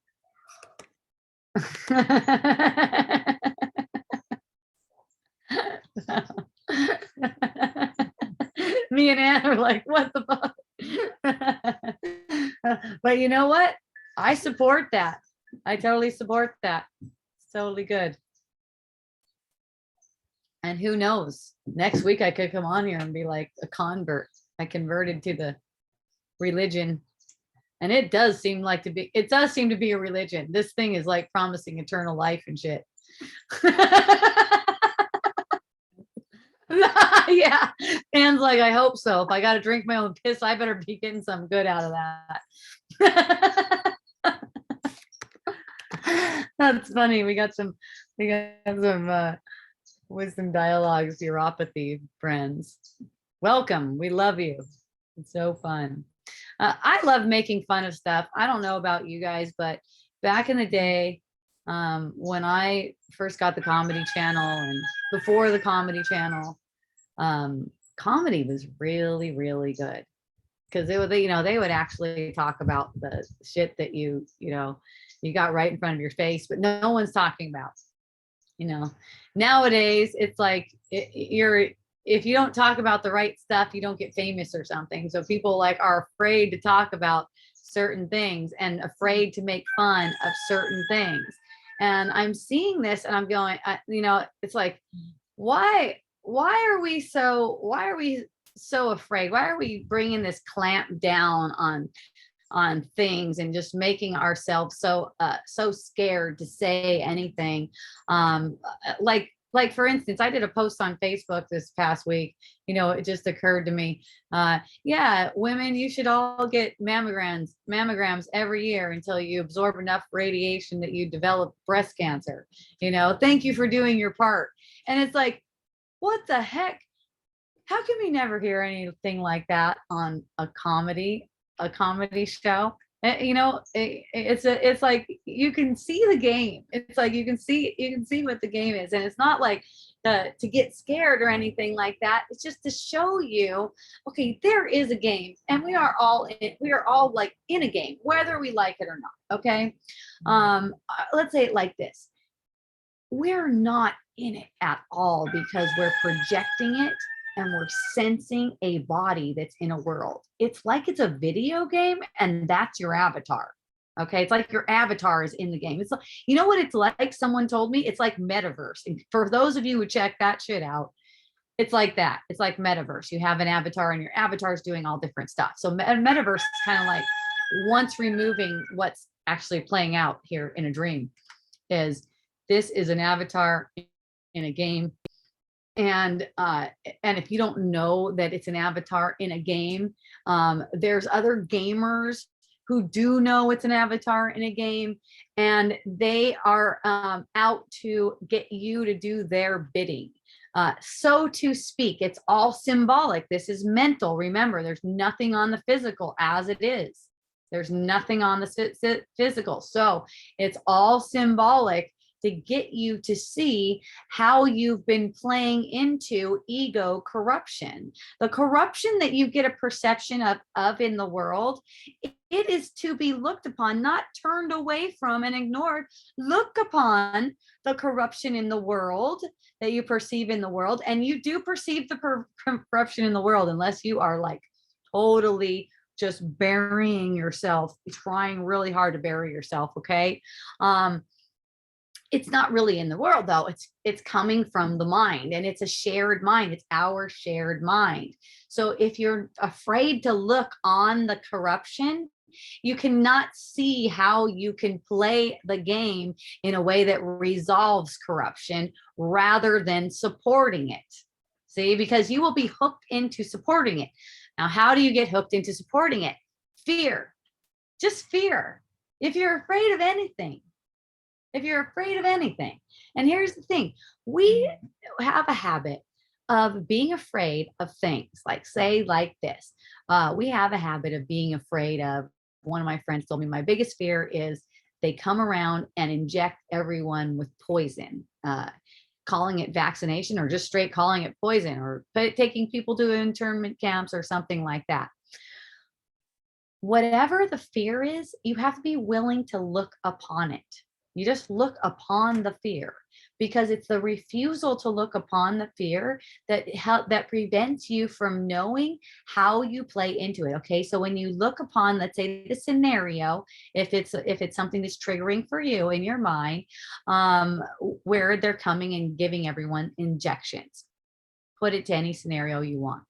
Me and Ann are like, what the fuck? But you know what? I support that. I totally support that. It's totally good. And who knows? Next week I could come on here and be like a convert. I converted to the religion. And it does seem to be a religion. This thing is like promising eternal life and shit. Yeah. Anne's like, I hope so. If I got to drink my own piss, I better be getting some good out of that. That's funny. We got some wisdom dialogues, uropathy friends. Welcome. We love you. It's so fun. I love making fun of stuff. I don't know about you guys, but back in the day, when I first got the Comedy Channel and before the Comedy Channel, comedy was really, really good. because they would, they would actually talk about the shit that you got right in front of your face, but no one's talking about. Nowadays it's like if you don't talk about the right stuff, you don't get famous or something. So people like are afraid to talk about certain things and afraid to make fun of certain things. And I'm seeing this and I'm going, it's like, why are we so afraid? Why are we bringing this clamp down on things and just making ourselves so scared to say anything? Like for instance, I did a post on Facebook this past week. It just occurred to me, yeah, women, you should all get mammograms every year until you absorb enough radiation that you develop breast cancer. Thank you for doing your part. And it's like, what the heck? How can we never hear anything like that on a comedy show? It's like you can see the game. It's like you can see what the game is, and it's not like to get scared or anything like that. It's just to show you, okay, there is a game, and we are all like in a game, whether we like it or not. Okay, let's say it like this: we're not in it at all because we're projecting it and we're sensing a body that's in a world. It's like it's a video game and that's your avatar. Okay. It's like your avatar is in the game. It's like, you know what it's like? Someone told me it's like metaverse. And for those of you who check that shit out, it's like that. It's like metaverse. You have an avatar and your avatar is doing all different stuff. So metaverse is kind of like once removing what's actually playing out here in a dream is this is an avatar in a game. And if you don't know that it's an avatar in a game, there's other gamers who do know it's an avatar in a game, and they are out to get you to do their bidding. So to speak, it's all symbolic. This is mental. Remember, there's nothing on the physical as it is. There's nothing on the physical. So it's all symbolic to get you to see how you've been playing into ego corruption. The corruption that you get a perception of in the world, it is to be looked upon, not turned away from and ignored. Look upon the corruption in the world that you perceive in the world, and you do perceive the corruption in the world unless you are like totally just burying yourself, trying really hard to bury yourself. Okay. It's not really in the world though. It's coming from the mind, and it's a shared mind. It's our shared mind. So if you're afraid to look on the corruption, you cannot see how you can play the game in a way that resolves corruption rather than supporting it. See, because you will be hooked into supporting it. Now, how do you get hooked into supporting it? Fear, just fear. If you're afraid of anything, and here's the thing, we have a habit of being afraid of things like, say, like this. We have a habit of being afraid of, one of my friends told me, my biggest fear is they come around and inject everyone with poison, calling it vaccination or just straight calling it poison, or taking people to internment camps or something like that. Whatever the fear is, you have to be willing to look upon it. You just look upon the fear, because it's the refusal to look upon the fear that prevents you from knowing how you play into it. Okay, so when you look upon, let's say, the scenario, if it's something that's triggering for you in your mind, where they're coming and giving everyone injections, put it to any scenario you want.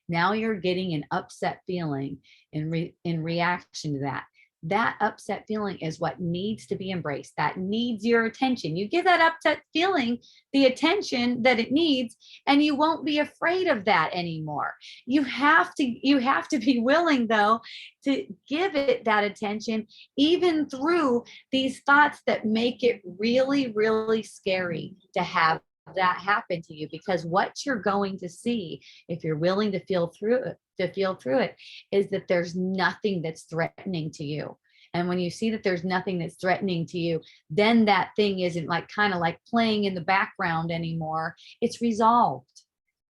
Now you're getting an upset feeling in reaction to that. That upset feeling is what needs to be embraced. That needs your attention. You give that upset feeling the attention that it needs, and you won't be afraid of that anymore. You have to be willing, though, to give it that attention, even through these thoughts that make it really, really scary to have that happen to you. Because what you're going to see, if you're willing to feel through it, is that there's nothing that's threatening to you. And when you see that there's nothing that's threatening to you, then that thing isn't like kind of like playing in the background anymore. It's resolved.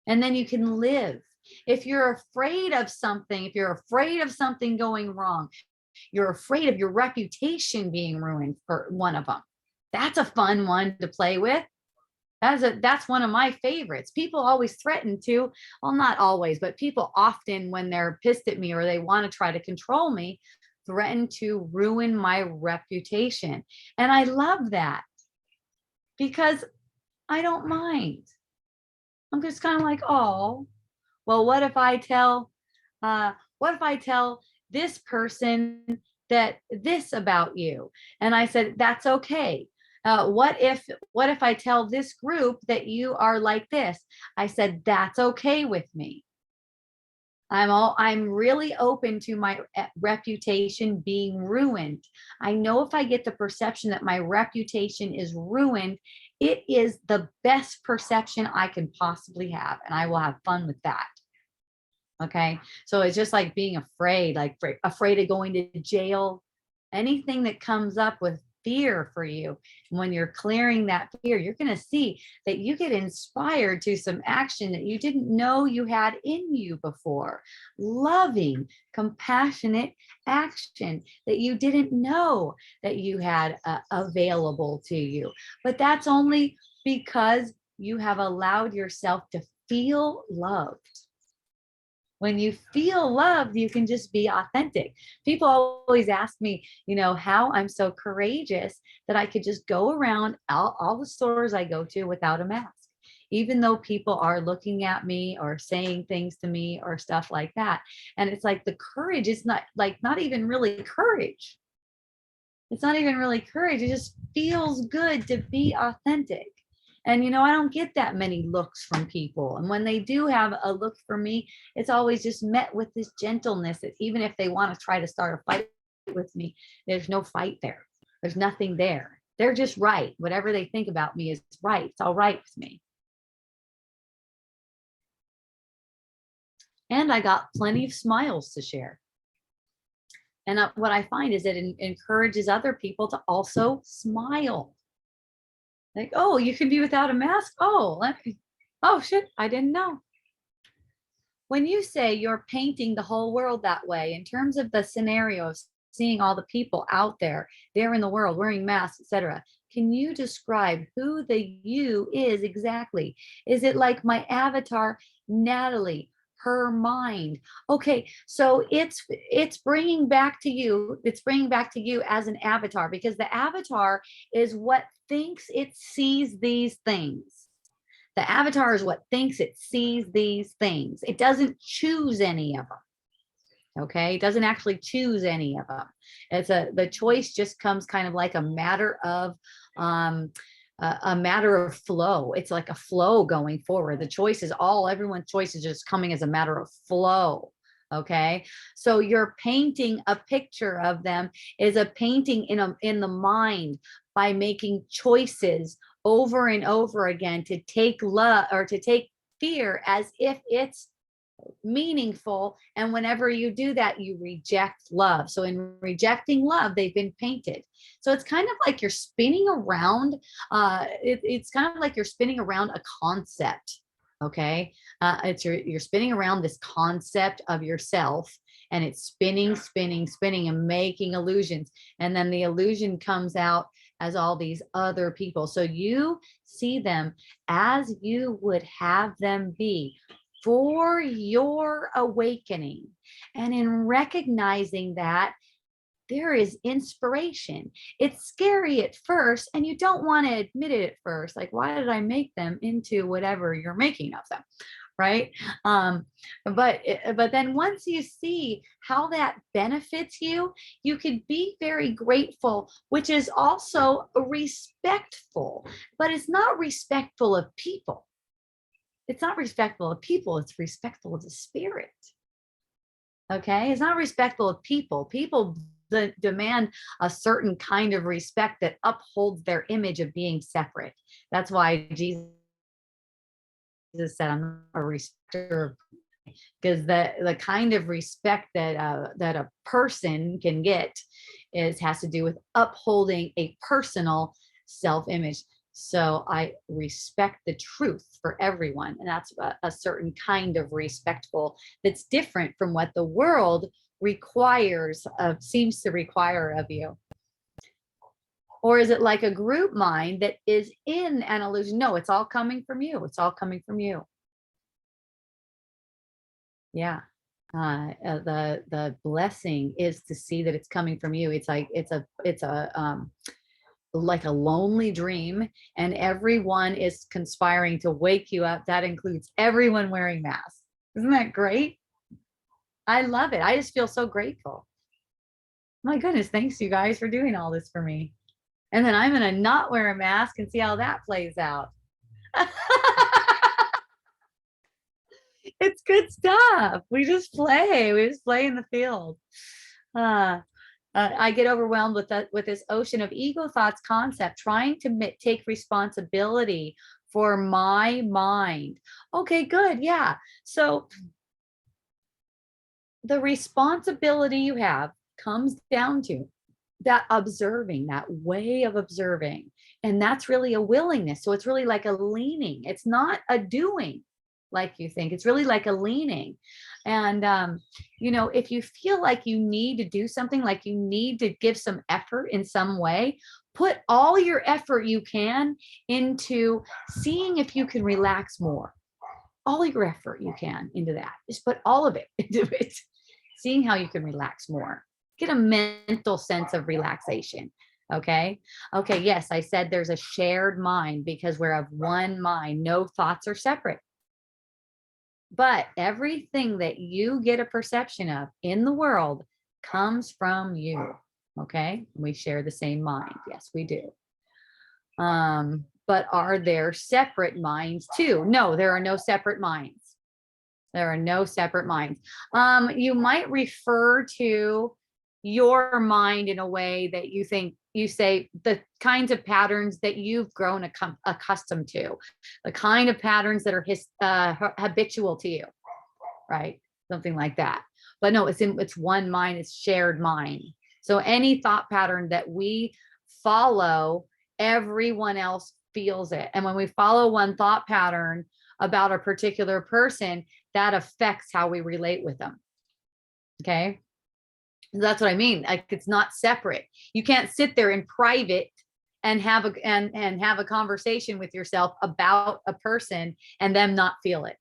And then you can live. If you're afraid of something, if you're afraid of something going wrong, you're afraid of your reputation being ruined for one of them. That's a fun one to play with. That's one of my favorites. People always threaten to, well, not always, but people often, when they're pissed at me or they want to try to control me, threaten to ruin my reputation. And I love that because I don't mind. I'm just kind of like, oh, well, what if I tell this person that this about you? And I said, that's okay. What if I tell this group that you are like this? I said, that's okay with me. I'm really open to my reputation being ruined. I know if I get the perception that my reputation is ruined, it is the best perception I can possibly have, and I will have fun with that. Okay. So it's just like being afraid, like afraid of going to jail, anything that comes up with fear for you. When you're clearing that fear, you're going to see that you get inspired to some action that you didn't know you had in you before. Loving, compassionate action that you didn't know that you had available to you. But that's only because you have allowed yourself to feel loved. When you feel loved, you can just be authentic. People always ask me, how I'm so courageous that I could just go around all the stores I go to without a mask, even though people are looking at me or saying things to me or stuff like that. And it's like the courage is not even really courage. It's not even really courage. It just feels good to be authentic. And I don't get that many looks from people. And when they do have a look for me, it's always just met with this gentleness that even if they want to try to start a fight with me, there's no fight there. There's nothing there. They're just right. Whatever they think about me is right. It's all right with me. And I got plenty of smiles to share. And what I find is it encourages other people to also smile. Like, oh, you can be without a mask? Oh, shit, I didn't know. When you say you're painting the whole world that way, in terms of the scenario of seeing all the people out there in the world wearing masks, etc., can you describe who the you is exactly? Is it like my avatar, Natalie, her mind? Okay, so it's bringing back to you. It's bringing back to you as an avatar, because the avatar is what thinks it sees these things. The avatar is what thinks it sees these things. It doesn't choose any of them. Okay, it doesn't actually choose any of them. The choice just comes kind of like a matter of flow. It's like a flow going forward. The choice is everyone's choice is just coming as a matter of flow. Okay, so you're painting a picture of them is a painting in the mind by making choices over and over again to take love or to take fear as if it's meaningful. And whenever you do that, you reject love. So in rejecting love, they've been painted. So it's kind of like you're spinning around. It's kind of like you're spinning around a concept. Okay, you're spinning around this concept of yourself, and it's spinning and making illusions. And then the illusion comes out as all these other people. So you see them as you would have them be for your awakening. And in recognizing that, there is inspiration. It's scary at first, and you don't want to admit it at first. Like, why did I make them into whatever you're making of them? Right. But then once you see how that benefits you, you could be very grateful, which is also respectful. But it's not respectful of people. It's not respectful of people. It's respectful of the spirit. Okay. It's not respectful of people. People demand a certain kind of respect that upholds their image of being separate. That's why Jesus said, I'm a respecter, because the kind of respect that a person can get has to do with upholding a personal self-image. So I respect the truth for everyone. And that's a certain kind of respectful that's different from what the world requires of, seems to require of you. Or is it like a group mind that is in an illusion? No, it's all coming from you. It's all coming from you. Yeah. The blessing is to see that it's coming from you. It's like it's a like a lonely dream, and everyone is conspiring to wake you up. That includes everyone wearing masks. Isn't that great? I love it. I just feel so grateful. My goodness, thanks you guys for doing all this for me. And then I'm gonna not wear a mask and see how that plays out. It's good stuff. We just play. We just play in the field. Uh, I get overwhelmed with this ocean of ego thoughts concept, trying to take responsibility for my mind. Okay, good. Yeah. So the responsibility you have comes down to that observing, that way of observing. And that's really a willingness. So it's really like a leaning. It's not a doing like you think. It's really like a leaning. And, if you feel like you need to do something, like you need to give some effort in some way, put all your effort you can into seeing if you can relax more. All your effort you can into that. Just put all of it into it, seeing how you can relax more. Get a mental sense of relaxation. Okay. Okay. Yes, I said there's a shared mind because we're of one mind. No thoughts are separate. But everything that you get a perception of in the world comes from you. Okay. We share the same mind. Yes, we do. But are there separate minds too? No, there are no separate minds. There are no separate minds. You might refer to your mind in a way that you think, you say the kinds of patterns that you've grown accustomed to, the kind of patterns that are habitual to you, right? Something like that. But no, it's one mind, it's shared mind. So any thought pattern that we follow, everyone else feels it. And when we follow one thought pattern about a particular person, that affects how we relate with them. Okay. That's what I mean. Like, it's not separate. You can't sit there in private and have a conversation with yourself about a person and them not feel it.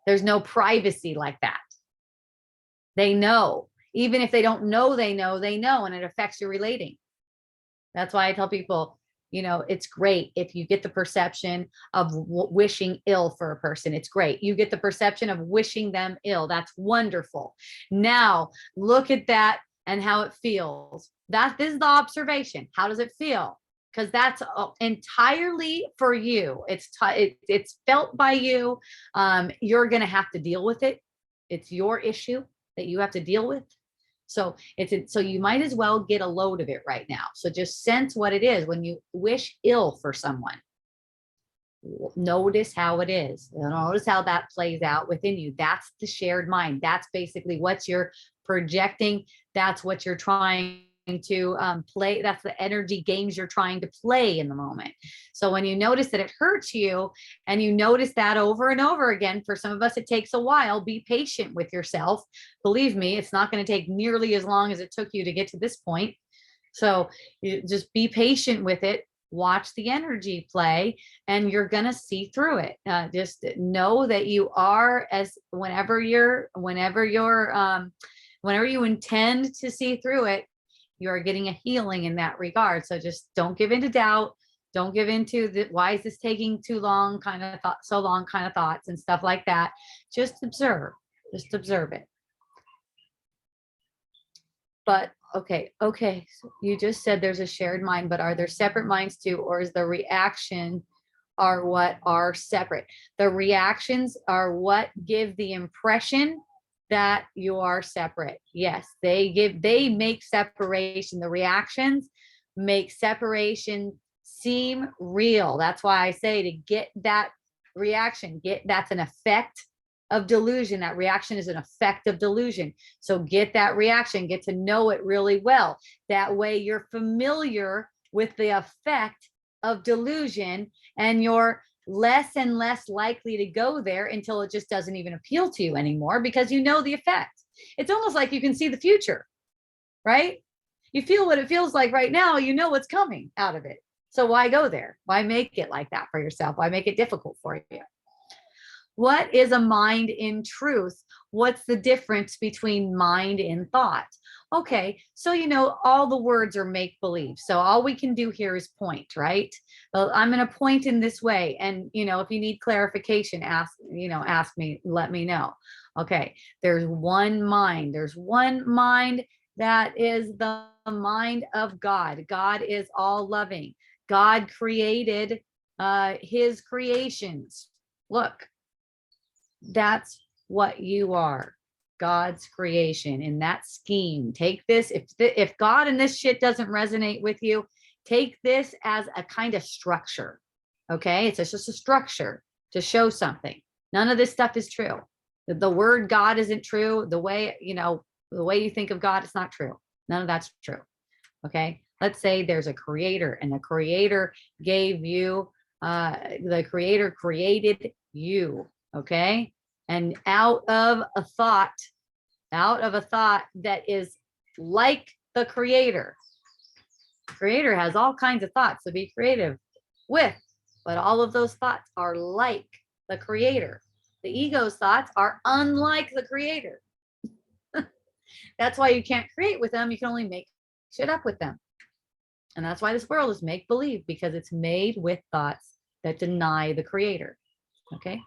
There's no privacy like that. They know. Even if they don't know, they know, and it affects your relating. That's why I tell people, it's great if you get the perception of wishing ill for a person. It's great. You get the perception of wishing them ill. That's wonderful. Now look at that and how it feels. This is the observation. How does it feel? Because that's entirely for you. It's felt by you. You're going to have to deal with it. It's your issue that you have to deal with. So so you might as well get a load of it right now. So just sense what it is when you wish ill for someone. Notice how it is. Notice how that plays out within you. That's the shared mind. That's basically what you're projecting. That's what you're trying to play. That's the energy games you're trying to play in the moment. So when you notice that it hurts you, and you notice that over and over again, for some of us it takes a while. Be patient with yourself. Believe me, it's not going to take nearly as long as it took you to get to this point. So you just be patient with it. Watch the energy play, and you're going to see through it. Just know that you are, as whenever you intend to see through it, you are getting a healing in that regard. So just don't give into doubt. Don't give into the why is this taking too long kind of thoughts and stuff like that. Just observe it. But okay. So you just said there's a shared mind, but are there separate minds too? Or is the reaction are what are separate? The reactions are what give the impression that you are separate. Yes, they make separation. The reactions make separation seem real. That's why I say to get that reaction, that's an effect of delusion. That reaction is an effect of delusion. So get that reaction, get to know it really well. That way you're familiar with the effect of delusion, and you're less and less likely to go there until it just doesn't even appeal to you anymore because you know the effect. It's almost like you can see the future, right? You feel what it feels like right now, you know what's coming out of it. So why go there? Why make it like that for yourself? Why make it difficult for you? What is a mind in truth? What's the difference between mind and thought? Okay, so all the words are make believe. So all we can do here is point, right? Well, I'm going to point in this way, and if you need clarification, ask me, let me know. Okay, there's one mind. There's one mind that is the mind of God. God is all loving. God created his creations. Look, that's what you are, God's creation in that scheme. Take this, if God and this shit doesn't resonate with you, take this as a kind of structure. Okay, it's just a structure to show something. None of this stuff is true. The word God isn't true. The way you think of God, it's not true. None of that's true. Okay, let's say there's a creator, and the creator gave you the creator created you. Okay, and out of a thought that is like the creator has all kinds of thoughts to be creative with, but all of those thoughts are like the creator. The ego's thoughts are unlike the creator. That's why you can't create with them. You can only make shit up with them. And that's why this world is make believe, because it's made with thoughts that deny the creator. Okay.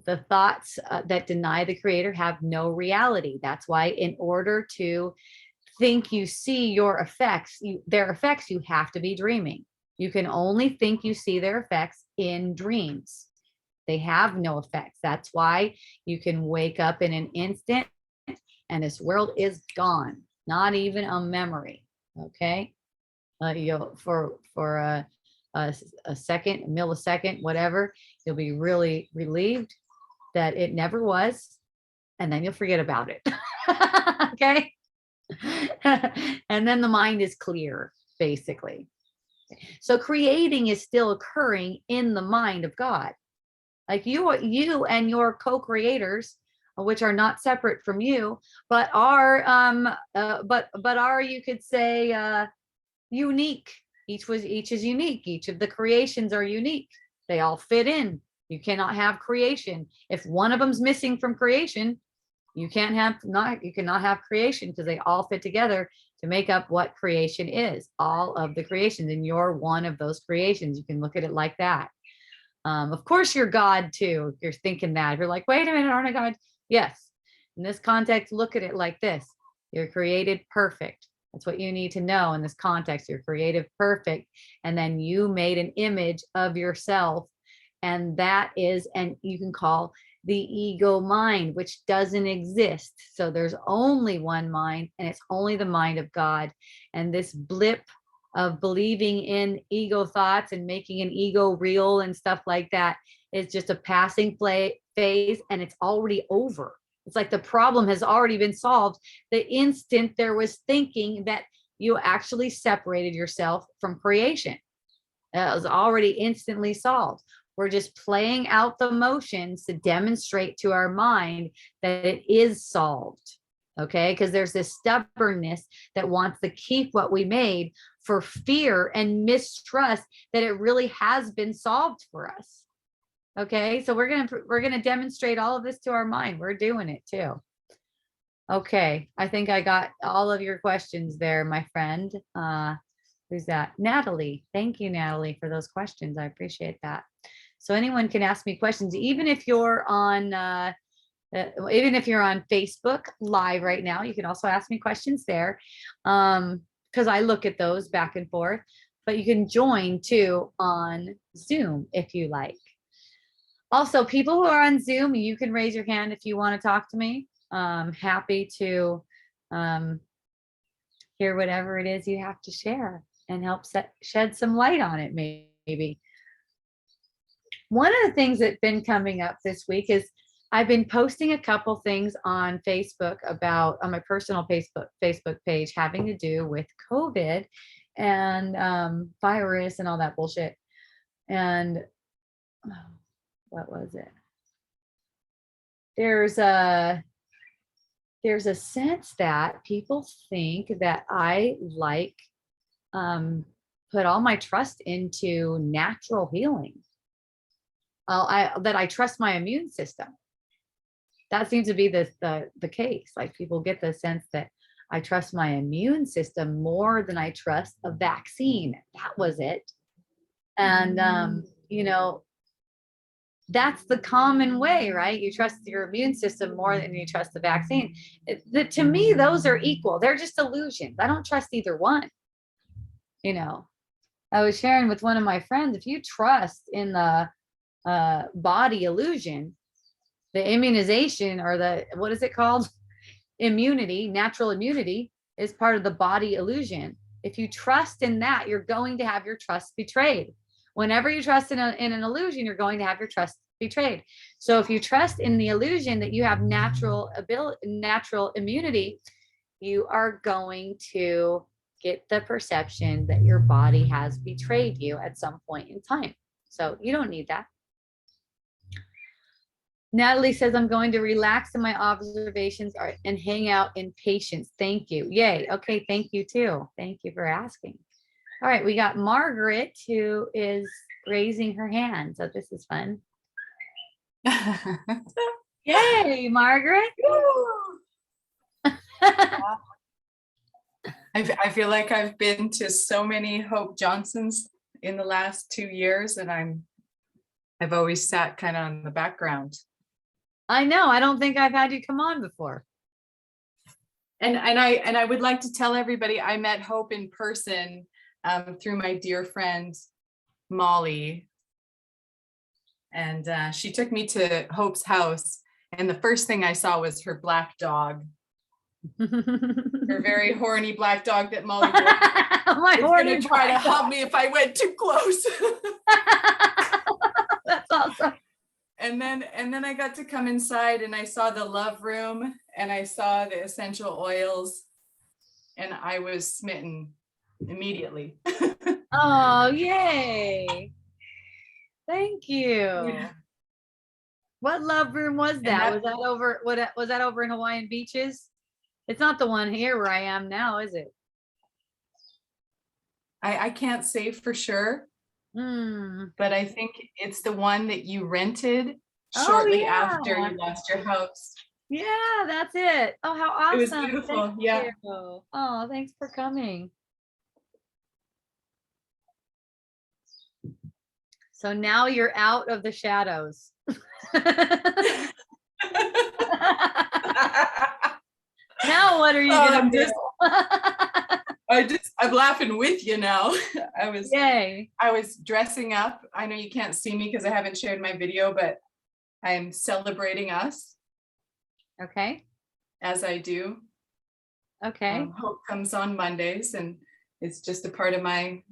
The thoughts that deny the creator have no reality. That's why in order to think you see your effects, their effects, you have to be dreaming. You can only think you see their effects in dreams. They have no effects. That's why you can wake up in an instant and this world is gone. Not even a memory. Okay. For a second, a millisecond, whatever, you'll be really relieved that it never was, and then you'll forget about it. Okay. And then the mind is clear, basically. So creating is still occurring in the mind of God. Like you and your co-creators, which are not separate from you, but are you could say unique. Each is unique. Each of the creations are unique. They all fit in. You cannot have creation. If one of them's missing from creation, you cannot have creation, because they all fit together to make up what creation is. All of the creations, and you're one of those creations. You can look at it like that. Of course, you're God too. If you're thinking that, you're like, wait a minute, aren't I God? Yes. In this context, look at it like this. You're created perfect. That's what you need to know in this context. You're creative perfect. And then you made an image of yourself. And that is, and you can call the ego mind, which doesn't exist. So there's only one mind, and it's only the mind of God. And this blip of believing in ego thoughts and making an ego real and stuff like that is just a passing phase, and it's already over. It's like the problem has already been solved the instant there was thinking that you actually separated yourself from creation. That was already instantly solved. We're just playing out the motions to demonstrate to our mind that it is solved. Okay, because there's this stubbornness that wants to keep what we made for fear and mistrust that it really has been solved for us. Okay, so we're gonna demonstrate all of this to our mind. We're doing it too. Okay, I think I got all of your questions there, my friend. Who's that? Natalie. Thank you, Natalie, for those questions. I appreciate that. So anyone can ask me questions, even if you're on Facebook Live right now. You can also ask me questions there, because I look at those back and forth. But you can join too on Zoom if you like. Also, people who are on Zoom, you can raise your hand if you want to talk to me. Happy to hear whatever it is you have to share and help shed some light on it, maybe. One of the things that's been coming up this week is I've been posting a couple things on Facebook about on my personal Facebook page having to do with COVID and virus and all that bullshit. And what was it? There's a sense that people think that I like put all my trust into natural healing. That I trust my immune system. That seems to be the case. Like people get the sense that I trust my immune system more than I trust a vaccine. That was it. And you know, that's the common way, right? You trust your immune system more than you trust the vaccine. To me, those are equal. They're just illusions. I don't trust either one. You know, I was sharing with one of my friends, if you trust in the body illusion, the immunization or the, what is it called? Immunity, natural immunity is part of the body illusion. If you trust in that, you're going to have your trust betrayed. Whenever you trust in an illusion, you're going to have your trust betrayed. So if you trust in the illusion that you have natural immunity, you are going to get the perception that your body has betrayed you at some point in time. So you don't need that. Natalie says, I'm going to relax in my observations and hang out in patience. Thank you. Yay. Okay. Thank you too. Thank you for asking. All right. We got Margaret who is raising her hand. So this is fun. Yay, Margaret. I feel like I've been to so many Hope Johnsons in the last 2 years, and I've always sat kind of on the background. I know. I don't think I've had you come on before. And I would like to tell everybody I met Hope in person through my dear friend Molly, and she took me to Hope's house, and the first thing I saw was her black dog. Her very horny black dog that Molly was going to try to help me if I went too close. That's awesome. And then I got to come inside and I saw the love room and I saw the essential oils and I was smitten immediately. Oh, yay. Thank you. Yeah. What love room was that? Was that over in Hawaiian Beaches? It's not the one here where I am now, is it? I can't say for sure, but I think it's the one that you rented shortly after you lost your house. Yeah, that's it. Oh, how awesome. It was beautiful. Thank yeah. you. Oh, thanks for coming. So now you're out of the shadows. Now what are you gonna do? I'm laughing with you now. Yay. I was dressing up. I know you can't see me because I haven't shared my video, but I'm celebrating us. Okay. As I do. Okay. Hope comes on Mondays, and it's just a part of my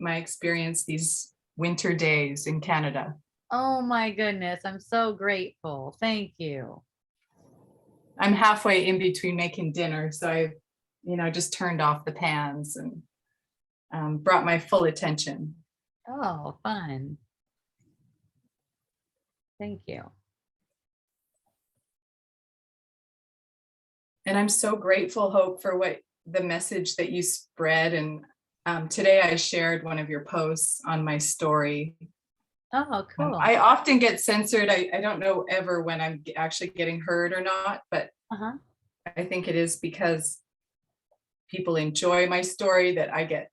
experience these winter days in Canada. Oh my goodness, I'm so grateful. Thank you. I'm halfway in between making dinner, so I, just turned off the pans and brought my full attention. Oh, fun. Thank you. And I'm so grateful, Hope, for the message that you spread. And today I shared one of your posts on my story. Oh, cool. I often get censored. I don't know ever when I'm actually getting heard or not, but I think it is because people enjoy my story that I get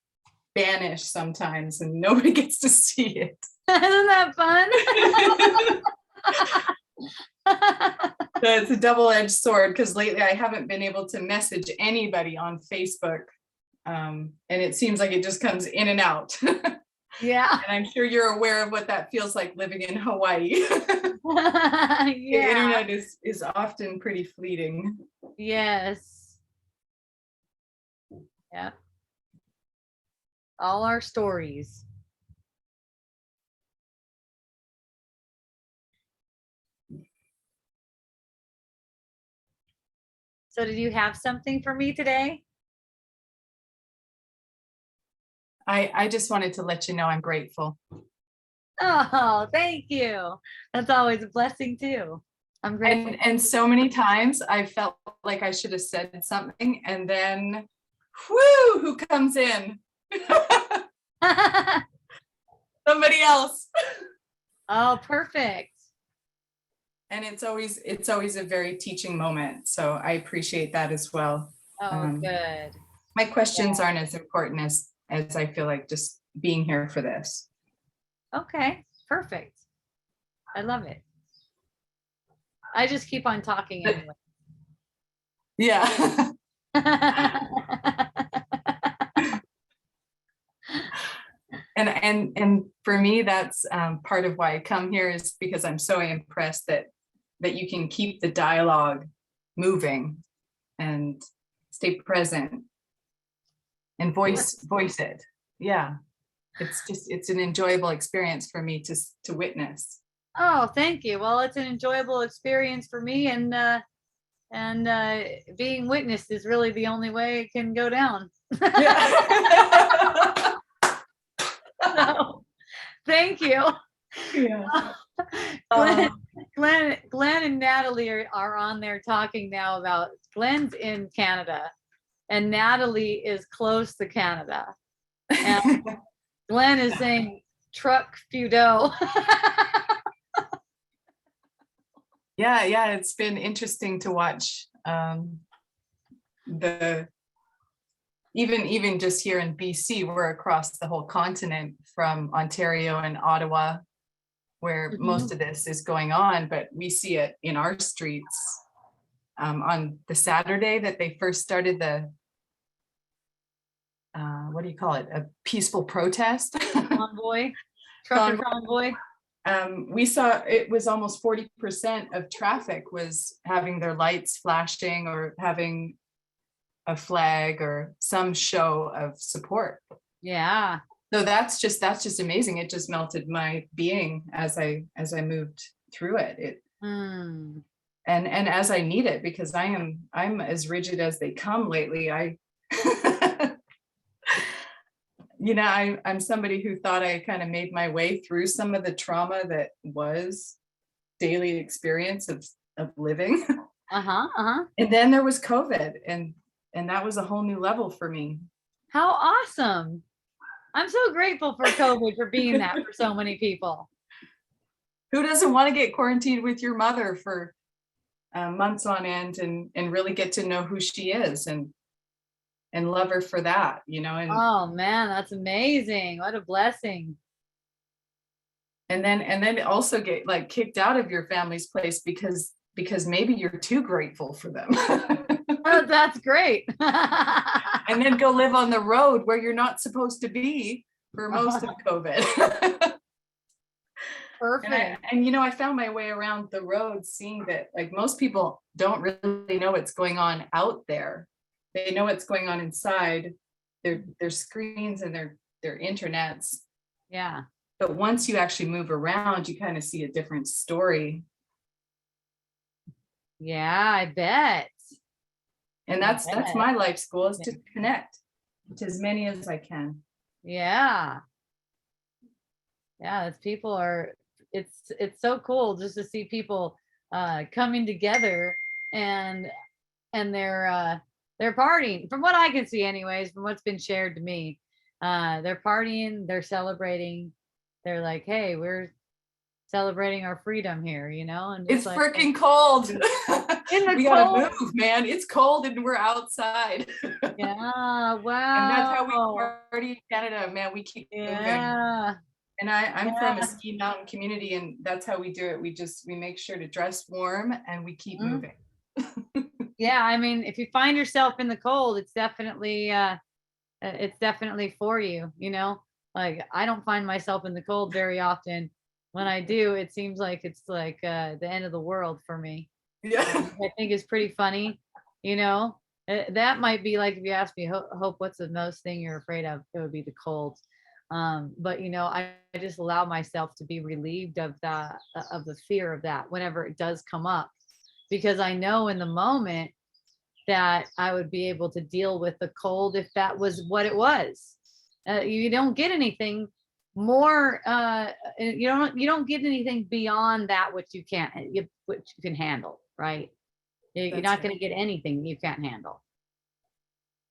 banished sometimes and nobody gets to see it. Isn't that fun? So it's a double-edged sword because lately I haven't been able to message anybody on Facebook. And it seems like it just comes in and out. Yeah. And I'm sure you're aware of what that feels like living in Hawaii. Yeah. The internet is often pretty fleeting. Yes. Yeah. All our stories. So did you have something for me today? I just wanted to let you know I'm grateful. Oh, thank you. That's always a blessing too. I'm grateful. And so many times I felt like I should have said something, and then, whoo, who comes in? Somebody else. Oh, perfect. And it's always a very teaching moment. So I appreciate that as well. Oh, Um, good. my questions aren't as important as I feel like just being here for this. Okay, perfect. I love it. I just keep on talking anyway. Yeah. And for me, that's part of why I come here, is because I'm so impressed that you can keep the dialogue moving and stay present and voice it. Yeah, it's an enjoyable experience for me to witness. Oh, thank you. Well, it's an enjoyable experience for me, and being witnessed is really the only way it can go down. Yeah. So, thank you. Yeah. Glenn, Glenn and Natalie are on there talking now about Glenn's in Canada and Natalie is close to Canada. And Glenn is saying truck Fudo. Yeah, it's been interesting to watch the even just here in BC, we're across the whole continent from Ontario and Ottawa, where most of this is going on, but we see it in our streets. On the Saturday that they first started the what do you call it? A peaceful protest. Convoy, trucker convoy. We saw it was almost 40% of traffic was having their lights flashing or having a flag or some show of support. Yeah. So that's just amazing. It just melted my being as I moved through it. And as I need it, because I'm as rigid as they come lately. I'm somebody who thought I kind of made my way through some of the trauma that was daily experience of living. And then there was COVID, and that was a whole new level for me. How awesome. I'm so grateful for COVID for being that for so many people. Who doesn't want to get quarantined with your mother for months on end and really get to know who she is and love her for that, and oh man, that's amazing. What a blessing. And then also get like kicked out of your family's place because maybe you're too grateful for them. Oh, that's great. And then go live on the road where you're not supposed to be for most of COVID. Perfect. And I found my way around the road, seeing that like most people don't really know what's going on out there. They know what's going on inside their screens and their internets. Yeah. But once you actually move around, you kind of see a different story. Yeah, I bet. And that's my life's goal, is to connect to as many as I can. Yeah. Yeah, it's so cool just to see people coming together and they're partying, from what I can see anyways, from what's been shared to me. They're partying, they're celebrating. They're like, hey, we're celebrating our freedom here, and it's like, freaking cold. We gotta move, man. It's cold and we're outside. Yeah, wow. And that's how we party in Canada, man. We keep moving. And I'm from a ski mountain community, and that's how we do it. We make sure to dress warm and we keep moving. Yeah, I mean, if you find yourself in the cold, it's definitely for you, like I don't find myself in the cold very often. When I do, it seems like it's like the end of the world for me. Yeah. I think it's pretty funny, that might be like, if you ask me, Hope, what's the most thing you're afraid of? It would be the cold. But I just allow myself to be relieved of the fear of that whenever it does come up, because I know in the moment that I would be able to deal with the cold if that was what it was. You don't get anything more, you don't get anything beyond that which you can't, which you can handle, right? You're That's not going right. to get anything you can't handle.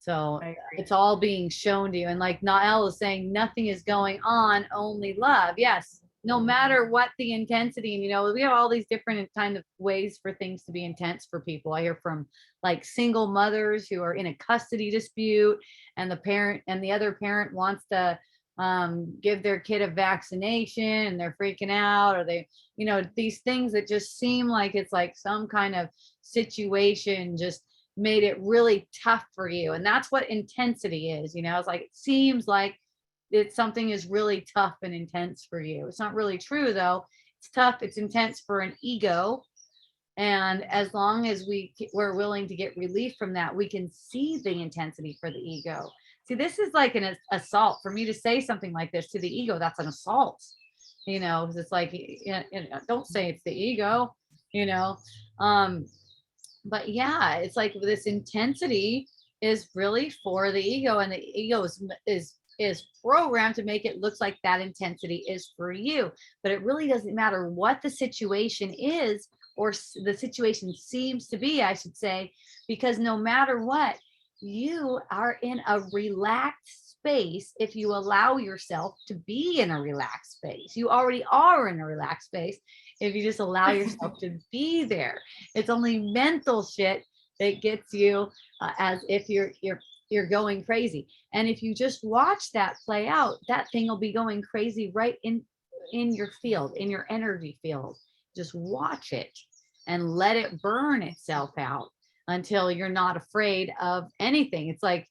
So I agree. it's all being shown to you. And like Nael is saying, nothing is going on, only love. Yes, no matter what the intensity, and we have all these different kind of ways for things to be intense for people. I hear from like single mothers who are in a custody dispute, and the parent and the other parent wants to give their kid a vaccination, and they're freaking out, or these things that just seem like it's like some kind of situation just made it really tough for you. And that's what intensity is. It's like, it seems like something is really tough and intense for you. It's not really true though. It's tough, it's intense for an ego. And as long as we're willing to get relief from that, we can see the intensity for the ego. See, this is like an assault. For me to say something like this to the ego, that's an assault. 'Cause it's like, don't say it's the ego, you know. But yeah, it's like this intensity is really for the ego, and the ego is programmed to make it look like that intensity is for you. But it really doesn't matter what the situation is, or the situation seems to be, I should say, because no matter what, you are in a relaxed space if you allow yourself to be in a relaxed space. You already are in a relaxed space if you just allow yourself to be there. It's only mental shit that gets you as if you're going crazy. And if you just watch that play out, that thing will be going crazy right in your field, in your energy field. Just watch it and let it burn itself out until you're not afraid of anything. It's like,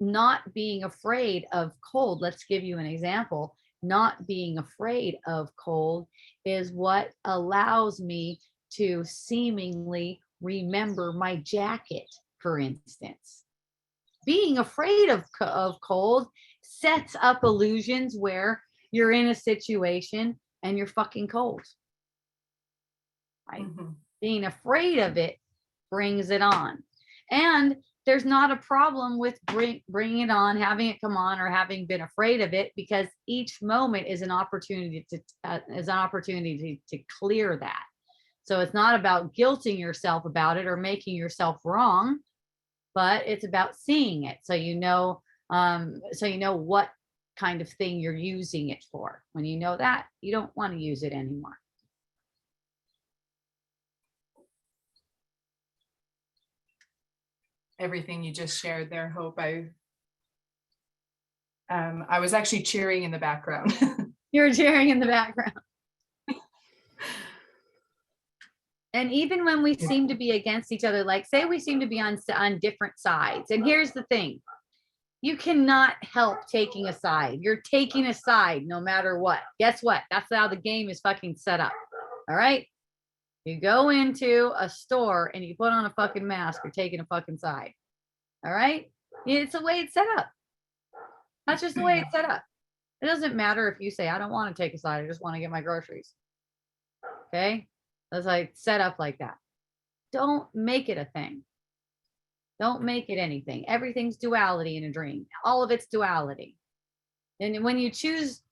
not being afraid of cold. Let's give you an example. Not being afraid of cold is what allows me to seemingly remember my jacket, for instance. Being afraid of cold sets up illusions where you're in a situation and you're fucking cold. Right? Mhm. Being afraid of it brings it on. And there's not a problem with bringing it on, having it come on, or having been afraid of it, because each moment is an opportunity to clear that. So it's not about guilting yourself about it or making yourself wrong, but it's about seeing it. So you know what kind of thing you're using it for. When you know that, you don't want to use it anymore. Everything you just shared there, Hope. I was actually cheering in the background. You're cheering in the background. And even when we seem to be against each other, like say we seem to be on different sides. And here's the thing. You cannot help taking a side. You're taking a side no matter what. Guess what? That's how the game is fucking set up. All right? You go into a store and you put on a fucking mask, you're taking a fucking side. All right? It's the way it's set up. That's just the way it's set up. It doesn't matter if you say, I don't want to take a side, I just want to get my groceries. Okay? That's like set up like that. Don't make it a thing. Don't make it anything. Everything's duality in a dream. All of it's duality. And when you choose,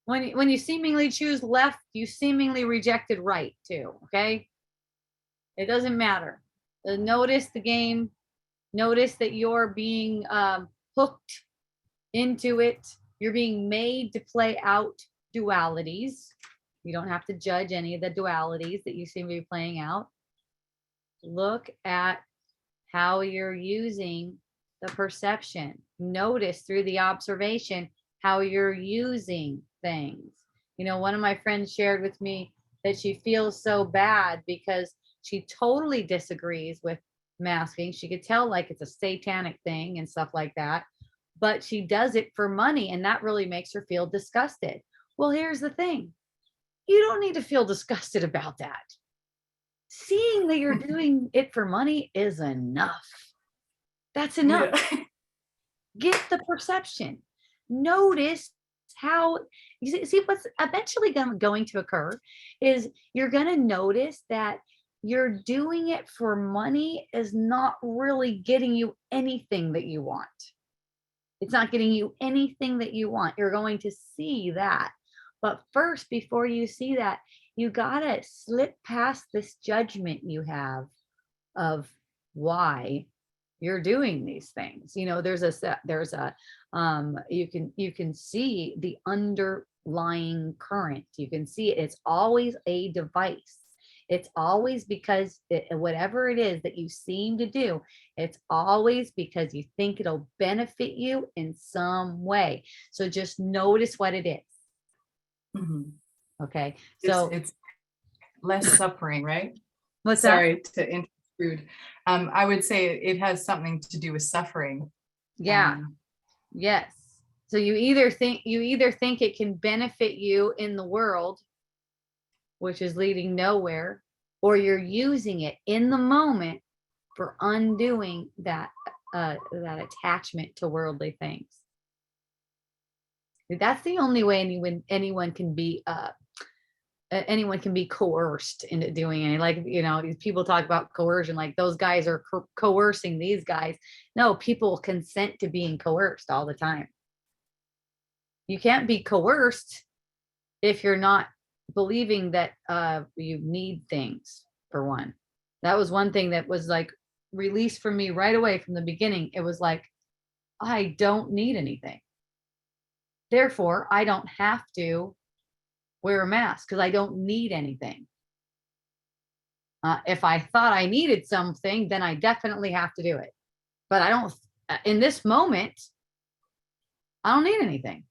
when you seemingly choose left, you seemingly rejected right too. Okay? It doesn't matter. Notice the game. Notice that you're being hooked into it. You're being made to play out dualities. You don't have to judge any of the dualities that you seem to be playing out. Look at how you're using the perception. Notice through the observation how you're using things. One of my friends shared with me that she feels so bad because she totally disagrees with masking. She could tell like it's a satanic thing and stuff like that, but she does it for money, and that really makes her feel disgusted. Well, here's the thing. You don't need to feel disgusted about that. Seeing that you're doing it for money is enough. That's enough. Yeah. Get the perception. Notice how you see what's eventually going to occur is you're going to notice that you're doing it for money is not really getting you anything that you want. It's not getting you anything that you want. You're going to see that. But first, before you see that, you got to slip past this judgment you have of why you're doing these things. You know, you can see the underlying current. You can see it. It's always a device. It's always because whatever it is that you seem to do, it's always because you think it'll benefit you in some way. So just notice what it is. Mhm. Okay. It's, So it's less suffering, right? what's that? Sorry to intrude. I would say it has something to do with suffering. Yeah. Um, Yes. So you either think it can benefit you in the world, which is leading nowhere, or you're using it in the moment for undoing that that attachment to worldly things. That's the only way anyone can be coerced into doing any, like, you know, these people talk about coercion, like those guys are coercing these guys. No, people consent to being coerced all the time. You can't be coerced if you're not believing that you need things, for one. That was one thing that was like released from me right away from the beginning. It was like, I don't need anything. Therefore, I don't have to wear a mask because I don't need anything. If I thought I needed something, then I definitely have to do it. But I don't, in this moment, I don't need anything.